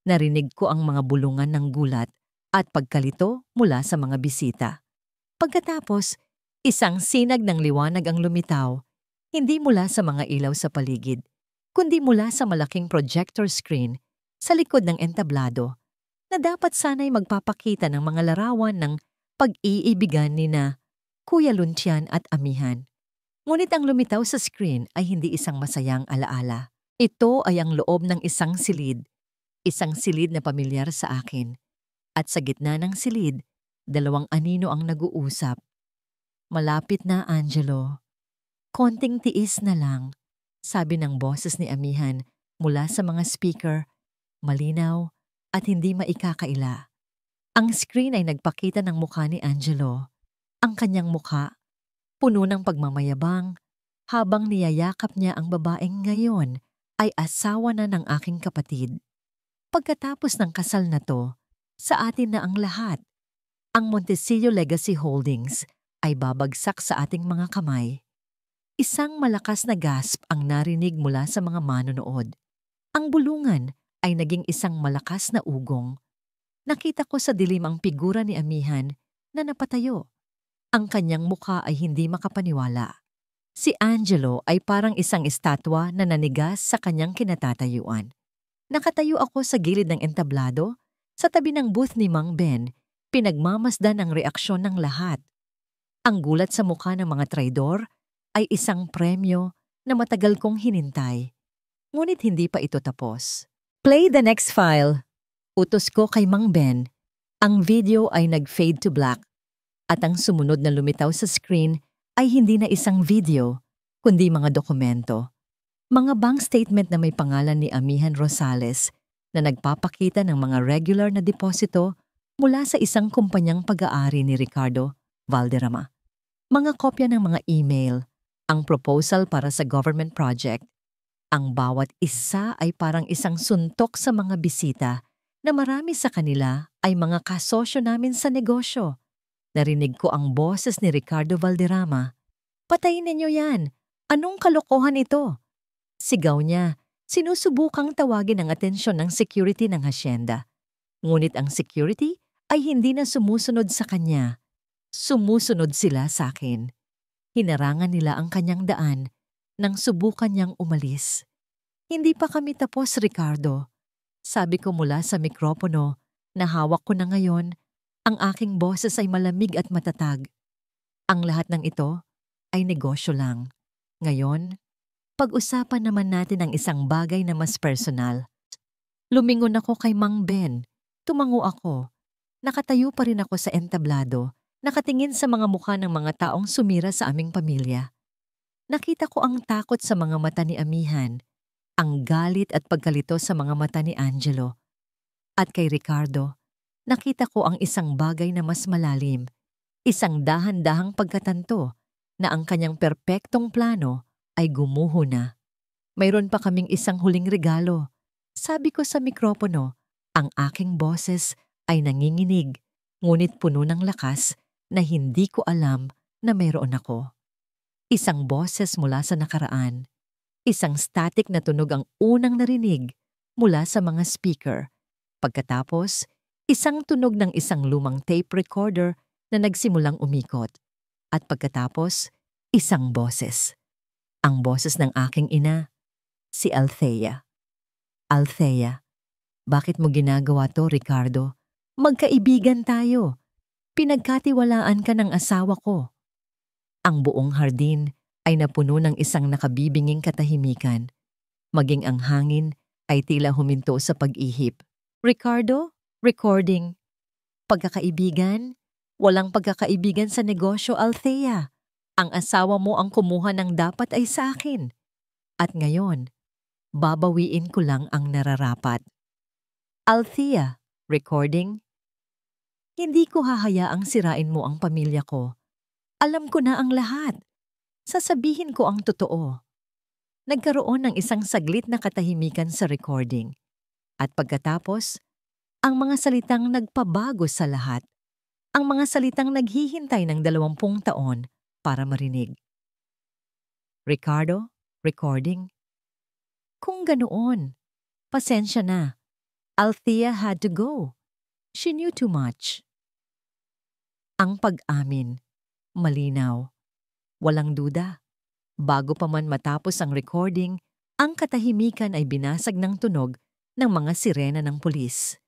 Narinig ko ang mga bulungan ng gulat at pagkalito mula sa mga bisita. Pagkatapos, isang sinag ng liwanag ang lumitaw, hindi mula sa mga ilaw sa paligid, kundi mula sa malaking projector screen sa likod ng entablado na dapat sana'y magpapakita ng mga larawan ng pag-iibigan nina Kuya Luntian at Amihan. Ngunit ang lumitaw sa screen ay hindi isang masayang alaala. Ito ay ang loob ng isang silid na pamilyar sa akin. At sa gitna ng silid, dalawang anino ang nag-uusap. Malapit na, Angelo. Konting tiis na lang, sabi ng boses ni Amihan mula sa mga speaker, malinaw at hindi maikakaila. Ang screen ay nagpakita ng mukha ni Angelo. Ang kanyang mukha, puno ng pagmamayabang, habang niyayakap niya ang babaeng ngayon ay asawa na ng aking kapatid. Pagkatapos ng kasal na to, sa atin na ang lahat. Ang Montecillo Legacy Holdings ay babagsak sa ating mga kamay. Isang malakas na gasp ang narinig mula sa mga manonood. Ang bulungan ay naging isang malakas na ugong. Nakita ko sa dilim ang figura ni Amihan na napatayo. Ang kanyang mukha ay hindi makapaniwala. Si Angelo ay parang isang estatwa na nanigas sa kanyang kinatatayuan. Nakatayo ako sa gilid ng entablado, sa tabi ng booth ni Mang Ben, pinagmamasdan ang reaksyon ng lahat. Ang gulat sa mukha ng mga traidor ay isang premyo na matagal kong hinintay. Ngunit hindi pa ito tapos. Play the next file. Utos ko kay Mang Ben. Ang video ay nag-fade to black at ang sumunod na lumitaw sa screen ay hindi na isang video, kundi mga dokumento. Mga bank statement na may pangalan ni Amihan Rosales na nagpapakita ng mga regular na deposito mula sa isang kumpanyang pag-aari ni Ricardo Valderrama. Mga kopya ng mga email, ang proposal para sa government project. Ang bawat isa ay parang isang suntok sa mga bisita na marami sa kanila ay mga kasosyo namin sa negosyo. Narinig ko ang boses ni Ricardo Valderrama. "Patayin ninyo yan! Anong kalokohan ito?" Sigaw niya, sinusubukang tawagin ang atensyon ng security ng hasyenda. Ngunit ang security ay hindi na sumusunod sa kanya. Sumusunod sila sa akin. Hinarangan nila ang kanyang daan nang subukan niyang umalis. "Hindi pa kami tapos, Ricardo." Sabi ko mula sa mikropono na hawak ko na ngayon, ang aking boses ay malamig at matatag. Ang lahat ng ito ay negosyo lang. Ngayon, pag-usapan naman natin ang isang bagay na mas personal. Lumingon ako kay Mang Ben. Tumango ako. Nakatayo pa rin ako sa entablado, nakatingin sa mga mukha ng mga taong sumira sa aming pamilya. Nakita ko ang takot sa mga mata ni Amihan, ang galit at pagkalito sa mga mata ni Angelo. At kay Ricardo, nakita ko ang isang bagay na mas malalim, isang dahan-dahang pagkatanto na ang kanyang perpektong plano ay gumuho na. Mayroon pa kaming isang huling regalo. Sabi ko sa mikropono, ang aking boses ay nanginginig, ngunit puno ng lakas na hindi ko alam na mayroon ako. Isang boses mula sa nakaraan. Isang static na tunog ang unang narinig mula sa mga speaker. Pagkatapos, isang tunog ng isang lumang tape recorder na nagsimulang umikot. At pagkatapos, isang boses. Ang boses ng aking ina, si Althea. "Althea, bakit mo ginagawa to, Ricardo? Magkaibigan tayo. Pinagkatiwalaan ka ng asawa ko." Ang buong hardin ay napuno ng isang nakabibinging katahimikan. Maging ang hangin ay tila huminto sa pag-ihip. "Ricardo, recording. Pagkakaibigan? Walang pagkakaibigan sa negosyo, Althea. Ang asawa mo ang kumuha ng dapat ay sa akin. At ngayon, babawiin ko lang ang nararapat. Althea, recording. Hindi ko hahayaang sirain mo ang pamilya ko. Alam ko na ang lahat. Sasabihin ko ang totoo." Nagkaroon ng isang saglit na katahimikan sa recording. At pagkatapos, ang mga salitang nagpabago sa lahat. Ang mga salitang naghihintay ng 20 taon para marinig. "Ricardo, recording. Kung ganoon, pasensya na. Althea had to go. She knew too much." Ang pag-amin, malinaw. Walang duda. Bago pa man matapos ang recording, ang katahimikan ay binasag ng tunog ng mga sirena ng pulis.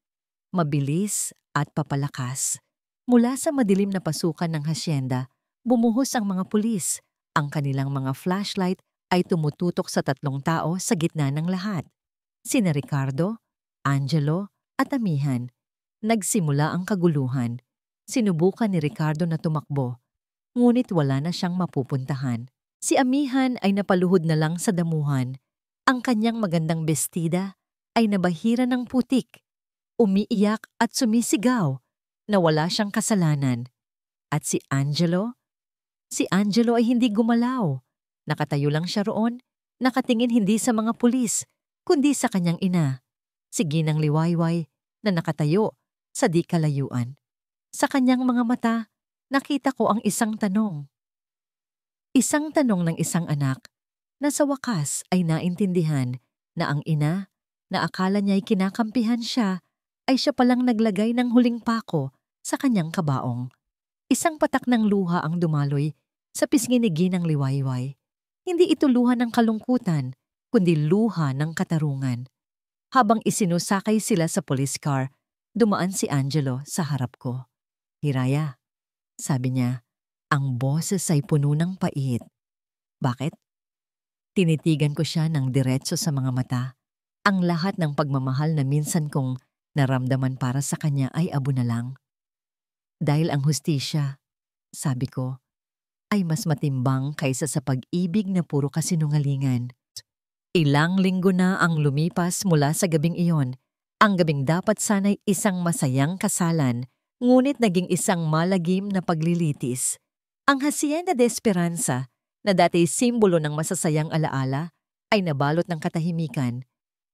Mabilis at papalakas. Mula sa madilim na pasukan ng hasyenda, bumuhos ang mga pulis. Ang kanilang mga flashlight ay tumututok sa 3 tao sa gitna ng lahat. Sina Ricardo, Angelo at Amihan. Nagsimula ang kaguluhan. Sinubukan ni Ricardo na tumakbo, ngunit wala na siyang mapupuntahan. Si Amihan ay napaluhod na lang sa damuhan. Ang kanyang magandang bestida ay nabahira ng putik. Umiiyak at sumisigaw na wala siyang kasalanan. At si Angelo ay hindi gumalaw. Nakatayo lang siya roon, nakatingin hindi sa mga pulis, kundi sa kanyang ina. Si Ginang Liwayway na nakatayo sa di kalayuan. Sa kanyang mga mata, nakita ko ang isang tanong. Isang tanong ng isang anak na sa wakas ay naintindihan na ang ina na akala niya'y kinakampihan siya ay siya palang naglagay ng huling pako sa kanyang kabaong. Isang patak ng luha ang dumaloy sa pisngi ni Ginang Liwayway. Hindi ito luha ng kalungkutan, kundi luha ng katarungan. Habang isinusakay sila sa police car, dumaan si Angelo sa harap ko. "Hiraya," sabi niya, "ang boses ay puno ng pait." "Bakit?" Tinitigan ko siya ng diretso sa mga mata. Ang lahat ng pagmamahal na minsan kong naramdaman para sa kanya ay abo na lang. "Dahil ang hustisya," sabi ko, "ay mas matimbang kaysa sa pag-ibig na puro kasinungalingan." Ilang linggo na ang lumipas mula sa gabing iyon. Ang gabing dapat sana'y isang masayang kasalan, ngunit naging isang malagim na paglilitis. Ang Hacienda de Esperanza, na dati simbolo ng masasayang alaala, ay nabalot ng katahimikan.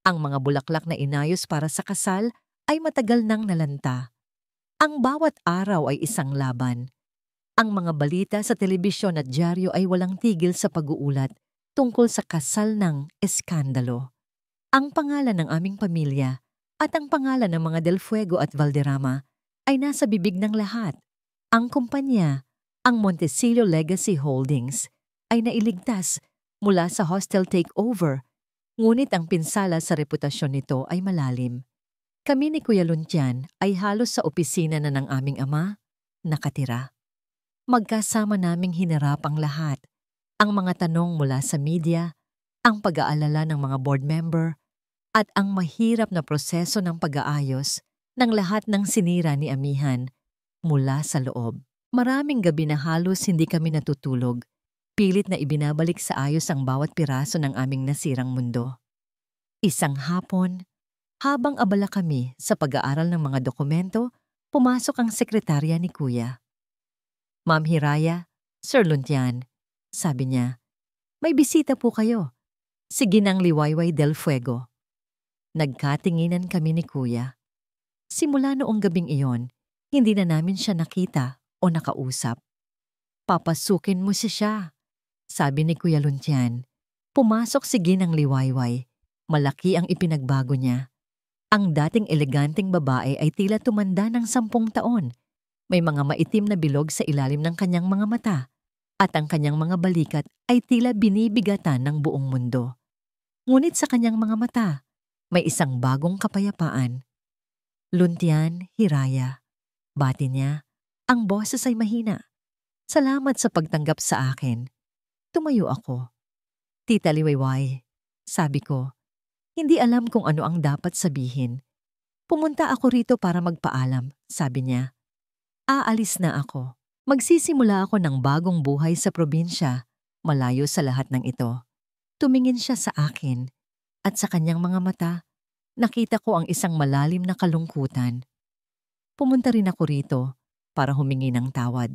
Ang mga bulaklak na inayos para sa kasal ay matagal nang nalanta. Ang bawat araw ay isang laban. Ang mga balita sa telebisyon at dyaryo ay walang tigil sa pag-uulat tungkol sa kasal ng eskandalo. Ang pangalan ng aming pamilya at ang pangalan ng mga Del Fuego at Valderrama ay nasa bibig ng lahat. Ang kumpanya, ang Montecillo Legacy Holdings, ay nailigtas mula sa hostile takeover, ngunit ang pinsala sa reputasyon nito ay malalim. Kami ni Kuya Luntian ay halos sa opisina na ng aming ama nakatira. Magkasama naming hinarap ang lahat. Ang mga tanong mula sa media, ang pag-aalala ng mga board member, at ang mahirap na proseso ng pag-aayos ng lahat ng sinira ni Amihan mula sa loob. Maraming gabi na halos hindi kami natutulog, pilit na ibinabalik sa ayos ang bawat piraso ng aming nasirang mundo. Isang hapon, habang abala kami sa pag-aaral ng mga dokumento, pumasok ang sekretarya ni Kuya. "Ma'am Hiraya, Sir Luntian," sabi niya, "may bisita po kayo. Si Ginang Liwayway del Fuego." Nagkatinginan kami ni Kuya. Simula noong gabing iyon, hindi na namin siya nakita o nakausap. "Papasukin mo siya," sabi ni Kuya Luntian. Pumasok si Ginang Liwayway. Malaki ang ipinagbago niya. Ang dating eleganteng babae ay tila tumanda ng 10 taon. May mga maitim na bilog sa ilalim ng kanyang mga mata. At ang kanyang mga balikat ay tila binibigatan ng buong mundo. Ngunit sa kanyang mga mata, may isang bagong kapayapaan. "Luntian, Hiraya," bati niya. Ang boses ay mahina. "Salamat sa pagtanggap sa akin." Tumayo ako. "Tita Liwayway," sabi ko, "hindi alam kung ano ang dapat sabihin. Pumunta ako rito para magpaalam," sabi niya. "Aalis na ako. Magsisimula ako ng bagong buhay sa probinsya, malayo sa lahat ng ito." Tumingin siya sa akin, at sa kanyang mga mata, nakita ko ang isang malalim na kalungkutan. Pumunta rin ako rito para humingi ng tawad.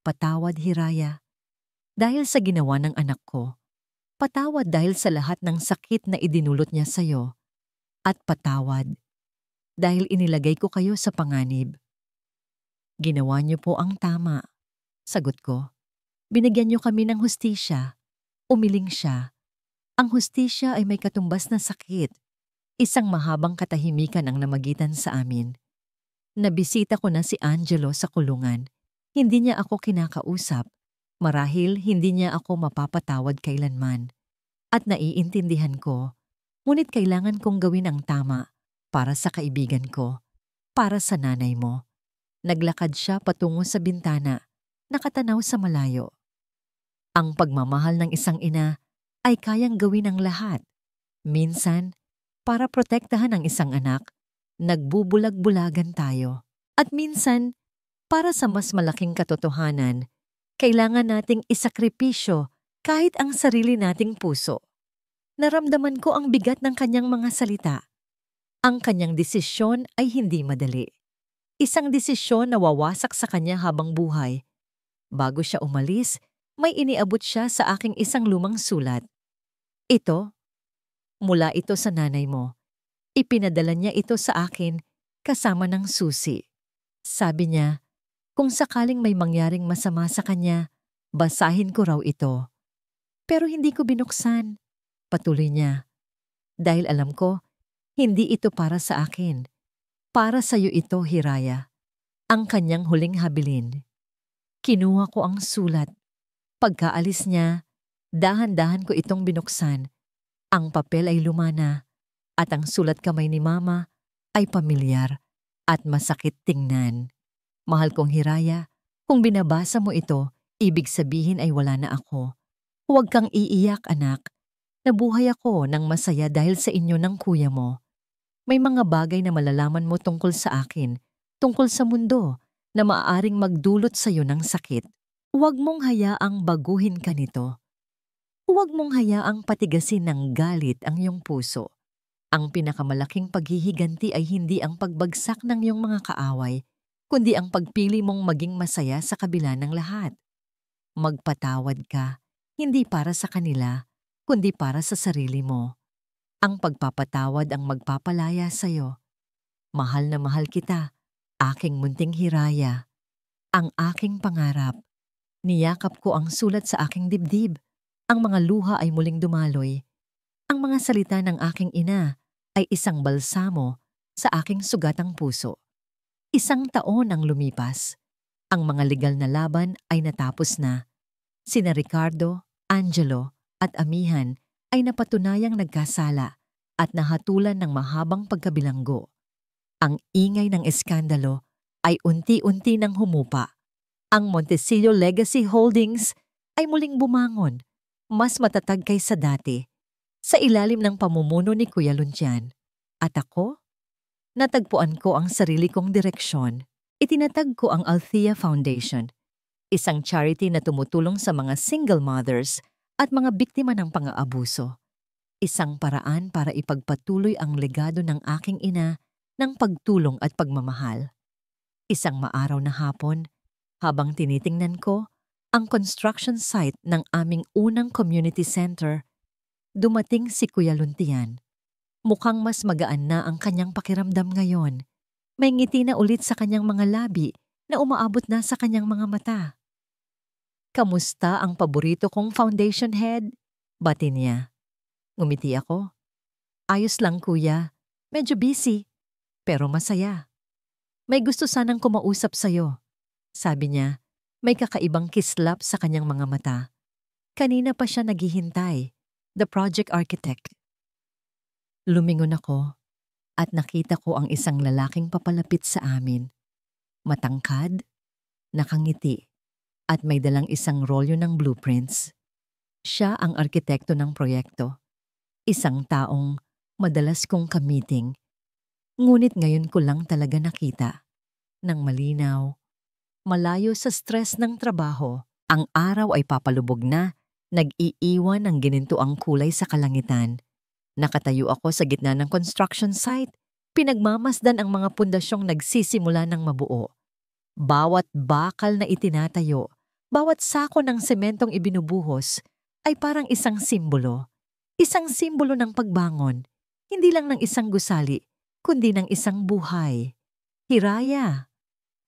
Patawad, Hiraya, dahil sa ginawa ng anak ko. Patawad dahil sa lahat ng sakit na idinulot niya sa'yo. At patawad dahil inilagay ko kayo sa panganib. "Ginawa niyo po ang tama," sagot ko. "Binigyan niyo kami ng hustisya." Umiling siya. Ang hustisya ay may katumbas na sakit. Isang mahabang katahimikan ang namagitan sa amin. Nabisita ko na si Angelo sa kulungan. Hindi niya ako kinakausap. Marahil hindi niya ako mapapatawad kailanman. At naiintindihan ko, ngunit kailangan kong gawin ang tama para sa kaibigan ko, para sa nanay mo. Naglakad siya patungo sa bintana, nakatanaw sa malayo. Ang pagmamahal ng isang ina ay kayang gawin ang lahat. Minsan, para protektahan ang isang anak, nagbubulag-bulagan tayo. At minsan, para sa mas malaking katotohanan, kailangan nating isakripisyo kahit ang sarili nating puso. Naramdaman ko ang bigat ng kanyang mga salita. Ang kanyang desisyon ay hindi madali. Isang desisyon na wawasak sa kanya habang buhay. Bago siya umalis, may iniabot siya sa aking isang lumang sulat. "Ito, mula ito sa nanay mo. Ipinadala niya ito sa akin kasama ng susi. Sabi niya, kung sakaling may mangyaring masama sa kanya, basahin ko raw ito. Pero hindi ko binuksan. Patuloy niya. Dahil alam ko, hindi ito para sa akin. Para sa iyo ito, Hiraya. Ang kanyang huling habilin. Kinuha ko ang sulat. Pagkaalis niya, dahan-dahan ko itong binuksan. Ang papel ay lumana at ang sulat kamay ni Mama ay pamilyar at masakit tingnan. Mahal kong Hiraya, kung binabasa mo ito, ibig sabihin ay wala na ako. Huwag kang iiyak, anak. Nabuhay ako ng masaya dahil sa inyo ng kuya mo. May mga bagay na malalaman mo tungkol sa akin, tungkol sa mundo, na maaaring magdulot sa iyo ng sakit. Huwag mong hayaang baguhin ka nito. Huwag mong hayaang patigasin ng galit ang iyong puso. Ang pinakamalaking paghihiganti ay hindi ang pagbagsak ng iyong mga kaaway, kundi ang pagpili mong maging masaya sa kabila ng lahat. Magpatawad ka, hindi para sa kanila, kundi para sa sarili mo. Ang pagpapatawad ang magpapalaya sa iyo. Mahal na mahal kita, aking munting Hiraya. Ang aking pangarap. Niyakap ko ang sulat sa aking dibdib. Ang mga luha ay muling dumaloy. Ang mga salita ng aking ina ay isang balsamo sa aking sugatang puso. 1 taon ang lumipas. Ang mga legal na laban ay natapos na. Sina Ricardo, Angelo at Amihan ay napatunayang nagkasala at nahatulan ng mahabang pagkabilanggo. Ang ingay ng eskandalo ay unti-unti nang humupa. Ang Montesillo Legacy Holdings ay muling bumangon, mas matatag kaysa dati, sa ilalim ng pamumuno ni Kuya Luncian. At ako? Natagpuan ko ang sarili kong direksyon. Itinatag ko ang Althea Foundation, isang charity na tumutulong sa mga single mothers at mga biktima ng pang-aabuso. Isang paraan para ipagpatuloy ang legado ng aking ina ng pagtulong at pagmamahal. Isang maaraw na hapon, habang tinitingnan ko ang construction site ng aming unang community center, dumating si Kuya Luntian. Mukhang mas magaan na ang kanyang pakiramdam ngayon. May ngiti na ulit sa kanyang mga labi na umaabot na sa kanyang mga mata. Kamusta ang paborito kong foundation head? Bati niya. Ngumiti ako. Ayos lang kuya, medyo busy, pero masaya. May gusto sanang kumausap sa'yo. Sabi niya, may kakaibang kislap sa kanyang mga mata. Kanina pa siya naghihintay, the project architect. Lumingon ako at nakita ko ang isang lalaking papalapit sa amin. Matangkad, nakangiti, at may dalang isang rolyo ng blueprints. Siya ang arkitekto ng proyekto. Isang taong madalas kong kamiting. Ngunit ngayon ko lang talaga nakita. Nang malinaw, malayo sa stress ng trabaho, ang araw ay papalubog na, nag-iiwan ng ginintuang kulay sa kalangitan. Nakatayo ako sa gitna ng construction site, pinagmamasdan ang mga pundasyong nagsisimula ng mabuo. Bawat bakal na itinatayo, bawat sako ng sementong ibinubuhos ay parang isang simbolo. Isang simbolo ng pagbangon, hindi lang ng isang gusali, kundi ng isang buhay. Hiraya,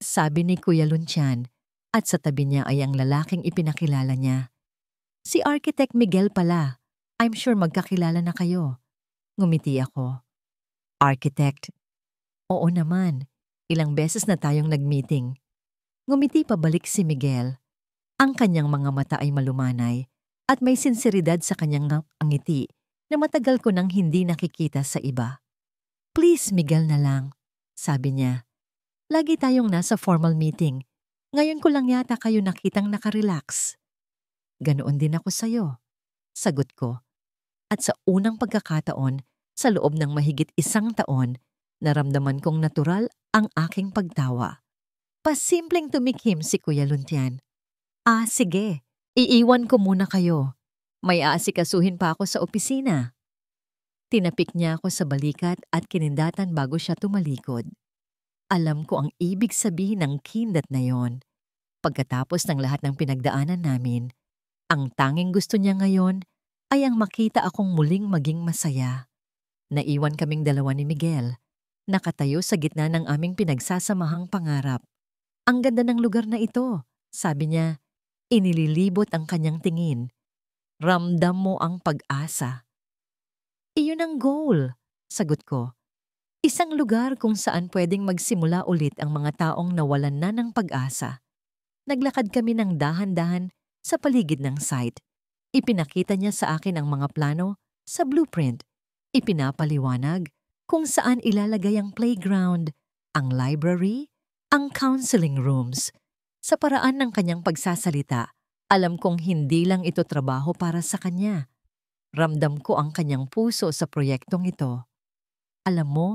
sabi ni Kuya Luncian, at sa tabi niya ay ang lalaking ipinakilala niya. Si Architect Miguel pala. I'm sure magkakilala na kayo. Ngumiti ako. Architect? Oo naman. Ilang beses na tayong nag-meeting. Ngumiti pabalik si Miguel. Ang kanyang mga mata ay malumanay at may sinseridad sa kanyang ngiti na matagal ko nang hindi nakikita sa iba. Please, Miguel na lang, sabi niya. Lagi tayong nasa formal meeting. Ngayon ko lang yata kayo nakitang nakarelax. Ganoon din ako sa'yo, sagot ko. At sa unang pagkakataon, sa loob ng mahigit 1 taon, naramdaman kong natural ang aking pagtawa. Pasimpleng tumikhim si Kuya Luntian. Sige. Iiwan ko muna kayo. May aasikasuhin pa ako sa opisina. Tinapik niya ako sa balikat at kinindatan bago siya tumalikod. Alam ko ang ibig sabihin ng kindat na yon. Pagkatapos ng lahat ng pinagdaanan namin, ang tanging gusto niya ngayon ay ang makita akong muling maging masaya. Naiwan kaming dalawa ni Miguel, nakatayo sa gitna ng aming pinagsasamahang pangarap. Ang ganda ng lugar na ito, sabi niya, inililibot ang kanyang tingin. Ramdam mo ang pag-asa. Iyon ang goal, sagot ko. Isang lugar kung saan pwedeng magsimula ulit ang mga taong nawalan na ng pag-asa. Naglakad kami ng dahan-dahan sa paligid ng site. Ipinakita niya sa akin ang mga plano sa blueprint. Ipinapaliwanag kung saan ilalagay ang playground, ang library, ang counseling rooms. Sa paraan ng kanyang pagsasalita, alam kong hindi lang ito trabaho para sa kanya. Ramdam ko ang kanyang puso sa proyektong ito. Alam mo,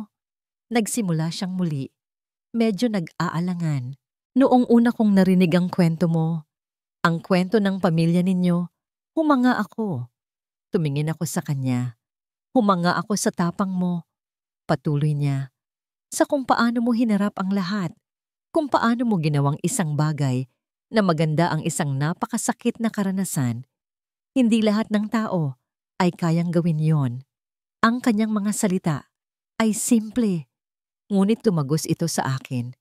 nagsimula siyang muli. Medyo nag-aalangan. Noong una kong narinig ang kwento mo, ang kwento ng pamilya ninyo, humanga ako. Tumingin ako sa kanya. Humanga ako sa tapang mo. Patuloy niya. Sa kung paano mo hinarap ang lahat. Kung paano mo ginawang isang bagay na maganda ang isang napakasakit na karanasan. Hindi lahat ng tao ay kayang gawin yon. Ang kanyang mga salita ay simple. Ngunit tumagos ito sa akin.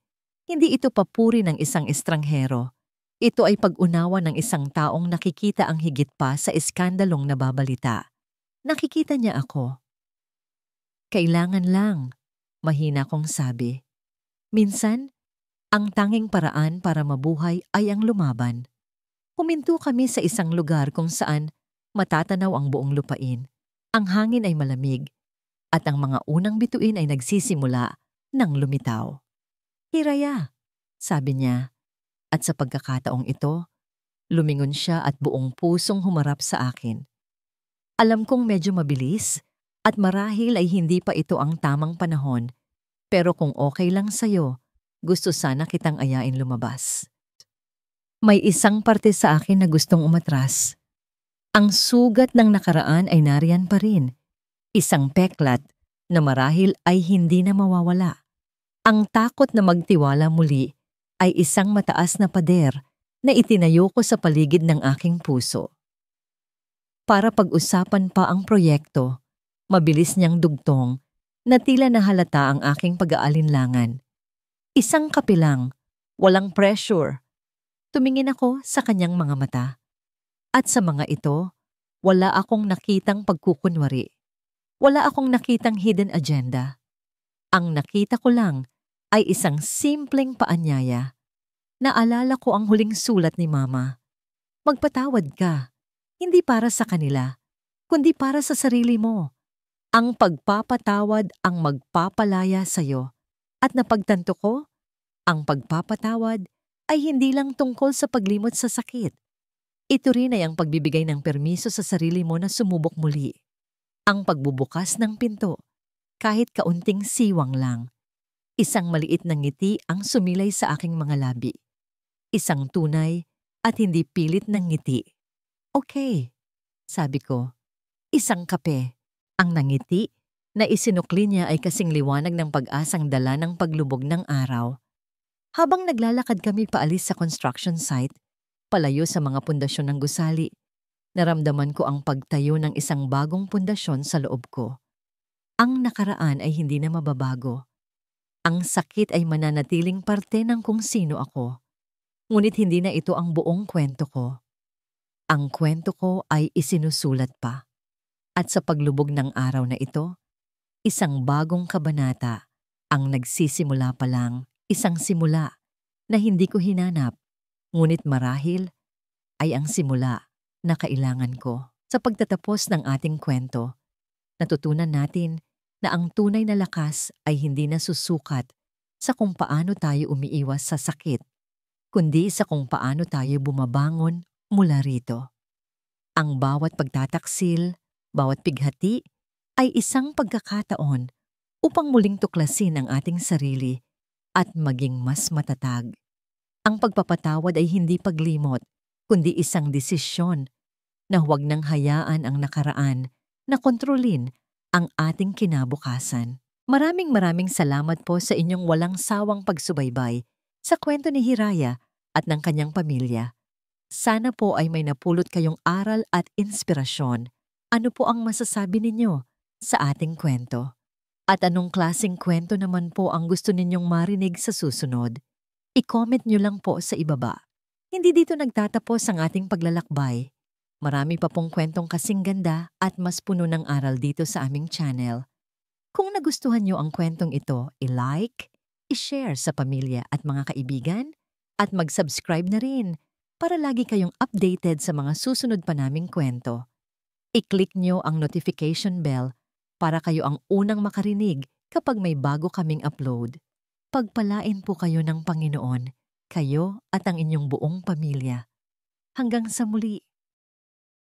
Hindi ito papuri ng isang estranghero. Ito ay pag-unawa ng isang taong nakikita ang higit pa sa iskandalong nababalita. Nakikita niya ako. Kailangan lang, mahina kong sabi. Minsan, ang tanging paraan para mabuhay ay ang lumaban. Huminto kami sa isang lugar kung saan matatanaw ang buong lupain. Ang hangin ay malamig at ang mga unang bituin ay nagsisimula ng lumitaw. Hiraya, sabi niya. At sa pagkakataong ito, lumingon siya at buong pusong humarap sa akin. Alam kong medyo mabilis at marahil ay hindi pa ito ang tamang panahon, pero kung okay lang sa'yo, gusto sana kitang ayain lumabas. May isang parte sa akin na gustong umatras. Ang sugat ng nakaraan ay nariyan pa rin. Isang peklat na marahil ay hindi na mawawala. Ang takot na magtiwala muli ay isang mataas na pader na itinayo ko sa paligid ng aking puso. Para pag-usapan pa ang proyekto, mabilis niyang dugtong na tila nahalata ang aking pag-aalinlangan. Isang kape lang, walang pressure. Tumingin ako sa kanyang mga mata. At sa mga ito, wala akong nakitang pagkukunwari. Wala akong nakitang hidden agenda. Ang nakita ko lang ay isang simpleng paanyaya. Naalala ko ang huling sulat ni Mama. Magpatawad ka. Hindi para sa kanila, kundi para sa sarili mo. Ang pagpapatawad ang magpapalaya sa'yo. At napagtanto ko, ang pagpapatawad ay hindi lang tungkol sa paglimot sa sakit. Ito rin ay ang pagbibigay ng permiso sa sarili mo na sumubok muli. Ang pagbubukas ng pinto, kahit kaunting siwang lang. Isang maliit na ngiti ang sumilay sa aking mga labi. Isang tunay at hindi pilit ng ngiti. Okay, sabi ko. Isang kape. Ang nangiti na isinukli niya ay kasing liwanag ng pag-asang dala ng paglubog ng araw. Habang naglalakad kami paalis sa construction site, palayo sa mga pundasyon ng gusali, naramdaman ko ang pagtayo ng isang bagong pundasyon sa loob ko. Ang nakaraan ay hindi na mababago. Ang sakit ay mananatiling parte ng kung sino ako. Ngunit hindi na ito ang buong kwento ko. Ang kwento ko ay isinusulat pa. At sa paglubog ng araw na ito, isang bagong kabanata ang nagsisimula pa lang, isang simula na hindi ko hinanap, ngunit marahil ay ang simula na kailangan ko. Sa pagtatapos ng ating kwento, natutunan natin na ang tunay na lakas ay hindi nasusukat sa kung paano tayo umiiwas sa sakit, kundi sa kung paano tayo bumabangon mula rito. Ang bawat pagtataksil, bawat pighati ay isang pagkakataon upang muling tuklasin ang ating sarili at maging mas matatag. Ang pagpapatawad ay hindi paglimot, kundi isang desisyon na huwag nang hayaan ang nakaraan na kontrolin ang ating kinabukasan. Maraming salamat po sa inyong walang sawang pagsubaybay sa kwento ni Hiraya at ng kanyang pamilya. Sana po ay may napulot kayong aral at inspirasyon. Ano po ang masasabi ninyo sa ating kwento. At anong klaseng kwento naman po ang gusto ninyong marinig sa susunod? I-comment nyo lang po sa ibaba. Hindi dito nagtatapos ang ating paglalakbay. Marami pa pong kwentong kasing ganda at mas puno ng aral dito sa aming channel. Kung nagustuhan nyo ang kwentong ito, i-like, i-share sa pamilya at mga kaibigan, at mag-subscribe na rin para lagi kayong updated sa mga susunod pa naming kwento. I-click nyo ang notification bell para kayo ang unang makarinig kapag may bago kaming upload. Pagpalain po kayo ng Panginoon, kayo at ang inyong buong pamilya. Hanggang sa muli.